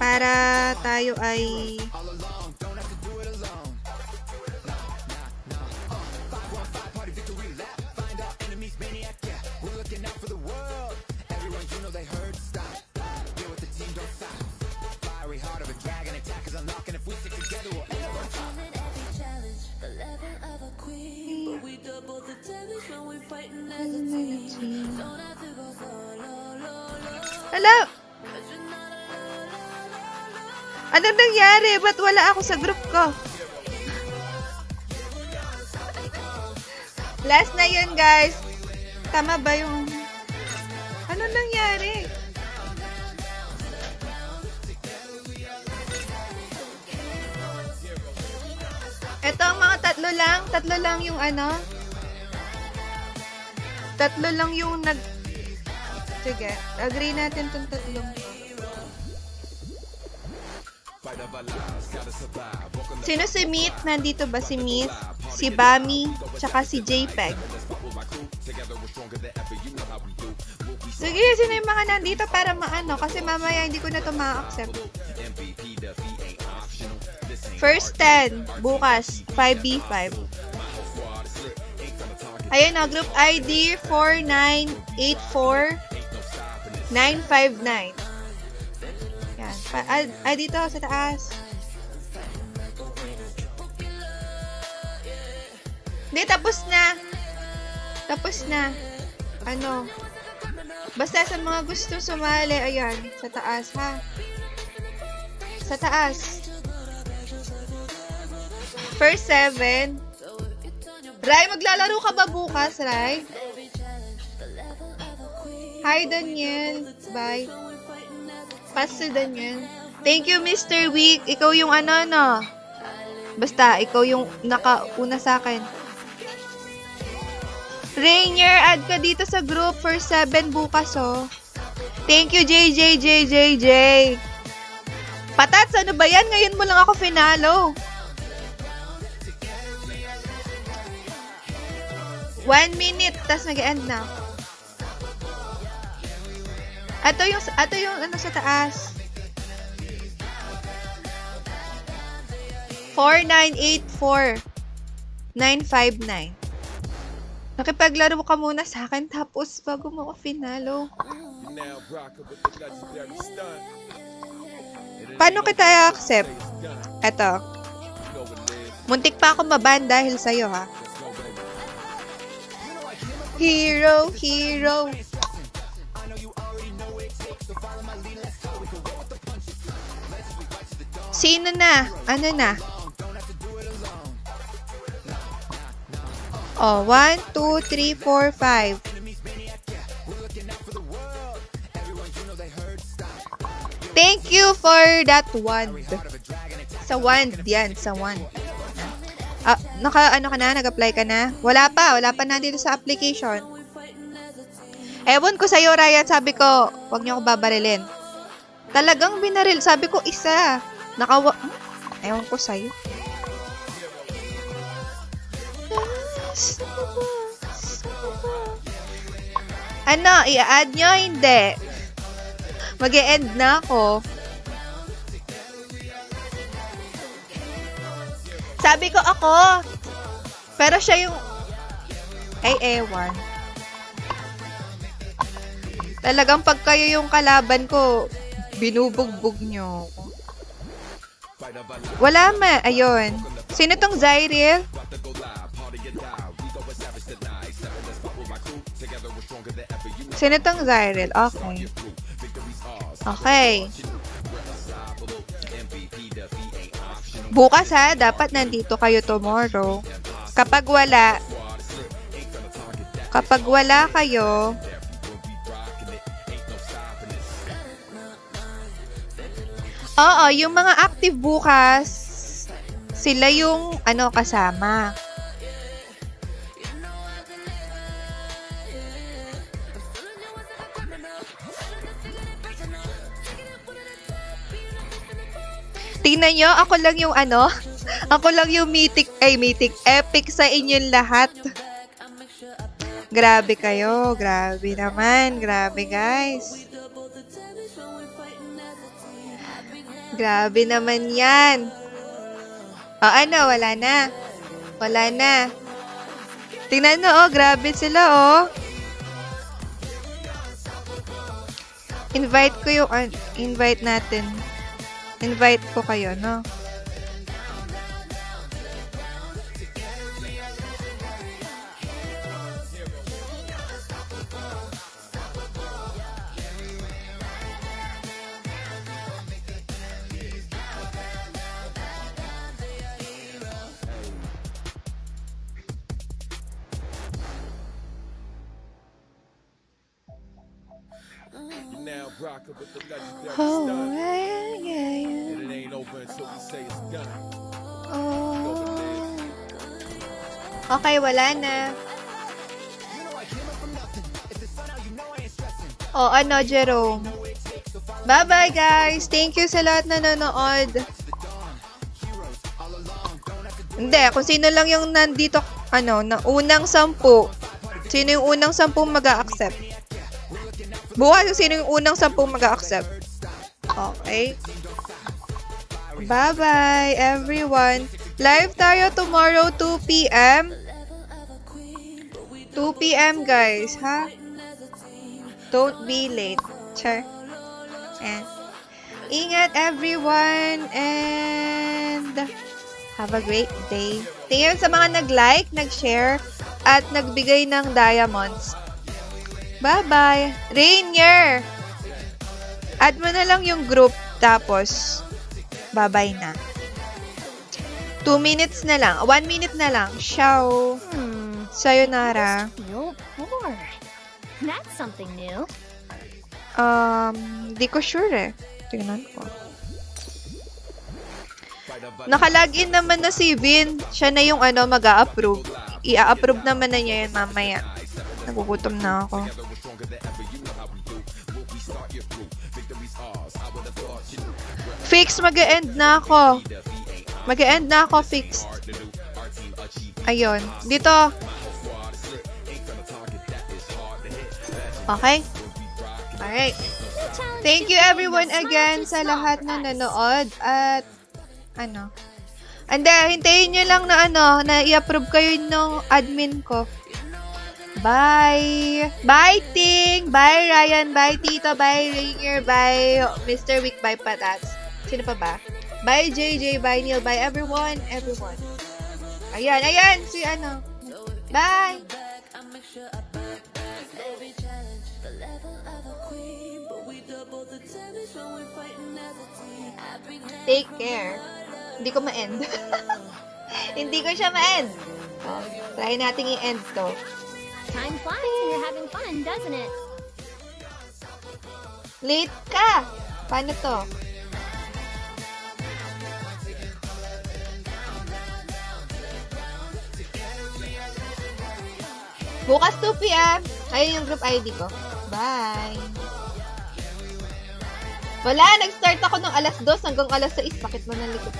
Para tayo ay... Hello? Anong nangyari? Ba't wala ako sa group ko? Last na yun, guys. Tama ba yung... Anong nangyari? Ito ang mga tatlo lang yung ano. Tatlo lang yung nag... Sige, agree natin tong tatlong. Sino si Meet? Nandito ba si Meet? Si Bami? Tsaka si JPEG? Sige, sino yung mga nandito para maano? Kasi mamaya hindi ko na ito ma-accept. First 10, bukas, 5v5. Ayun o, group ID 4984959. Yan. Dito sa taas. Hindi, tapos na. Tapos na. Ano? Basta sa mga gusto sumali, ayan, sa taas, ha? Sa taas. First 7. Rai, maglalaro ka ba bukas, Rai? Hi, Daniel. Bye. Pass si Daniel. Thank you, Mr. Week. Ikaw yung ano, no? Basta, ikaw yung nakauna sa akin. Rainier, add ka dito sa group for 7 bukas, oh. Thank you, JJ. Patats, ano ba yan? Ngayon mo lang ako finalo. 1 minute, tas mag-end na. Ito yung ano sa taas. 4984959. Nakipaglaro ka muna sa akin tapos bago mo ako finalo. Now rock with the legendary stunt. Paano kita accept? Eto. Muntik pa ako maban dahil sa'yo, ha? Hero. Sino na? Ano na? Oh, 1, 2, 3, 4, 5. Thank you for that wand. Sa wand yan, sa wand. Ano ka na? Nag-apply ka na? Wala pa na dito sa application. Ewan ko sa'yo, Ryan. Sabi ko, huwag niyo ako babarilin. Talagang binaril. Sabi ko, isa. Ewan ko sa'yo. Ano? I-add nyo? Hindi. Mag-e-end na ako. Sabi ko ako. Pero siya yung... Ay, ewan. Talagang pag kayo yung kalaban ko, binubugbog nyo. Wala ma. Ayun. Sino tong Zyril? Sino tong Zyril? Okay. Okay. Bukas ha, dapat nandito kayo tomorrow. Kapag wala kayo, oo, yung mga active bukas, sila yung kasama. Tingnan nyo, ako lang yung ako lang yung mythic, epic sa inyong lahat. Grabe kayo, grabe naman, grabe guys. Grabe naman yan. Wala na. Wala na. Tingnan nyo, grabe sila, Invite ko yung, invite natin. Invite ko kayo, no? You're now rocking with the legendary Oh, stunt. yeah. And it ain't over until we say it's done. Oh. Okay, wala na. Oh, Jerome? Bye-bye, guys. Thank you sa lahat na nanonood. Hindi, kung sino lang yung nandito, na unang 10. Sino yung unang 10 mag-a-accept? Bukas kung sino yung unang 10 mag-a-accept. Okay. Bye-bye, everyone. Live tayo tomorrow, 2 p.m. 2 p.m., guys, ha? Don't be late. Char. And ingat, everyone, and have a great day. Tingnan sa mga nag-like, nag-share, at nagbigay ng diamonds. Bye-bye. Rainier! Add mo na lang yung group, tapos bye-bye na. 2 minutes na lang. 1 minute na lang. Ciao. Sayonara. Feel bored. That's something new. Di ko sure eh. Tingnan ko. Naka-login naman na si Vin. Siya na yung mag-a-approve. I-a-approve naman na niya yun mamaya. Nagugutom na ako. Fix, mag-e-end na ako. Mag-e-end na ako, fixed. Ayun. Dito. Okay? Alright. Thank you everyone again sa lahat na nanood. At, hintayin nyo lang na i-approve kayo ng admin ko. Bye! Bye, Ting! Bye, Ryan! Bye, Tito! Bye, Rainier! Bye, Mr. Wick! Bye, Patats! Sino pa ba? Bye, JJ! Bye, Neil! Bye, everyone! Everyone! Ayan! Si Bye! Take care. Hindi ko ma-end. Hindi ko siya ma-end. Try natin i-end to. Time flies when you're having fun, doesn't it? Late ka! Paano to? Bukas 2 p.m. Ayun yung group ID ko. Bye! Wala! Nag-start ako ng alas 2 hanggang alas 6. Bakit mo ng likod?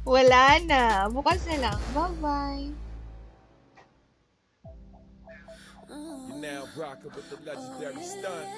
Wala na. Bukas na lang. Bye-bye! You're now rocking with the legendary stunt.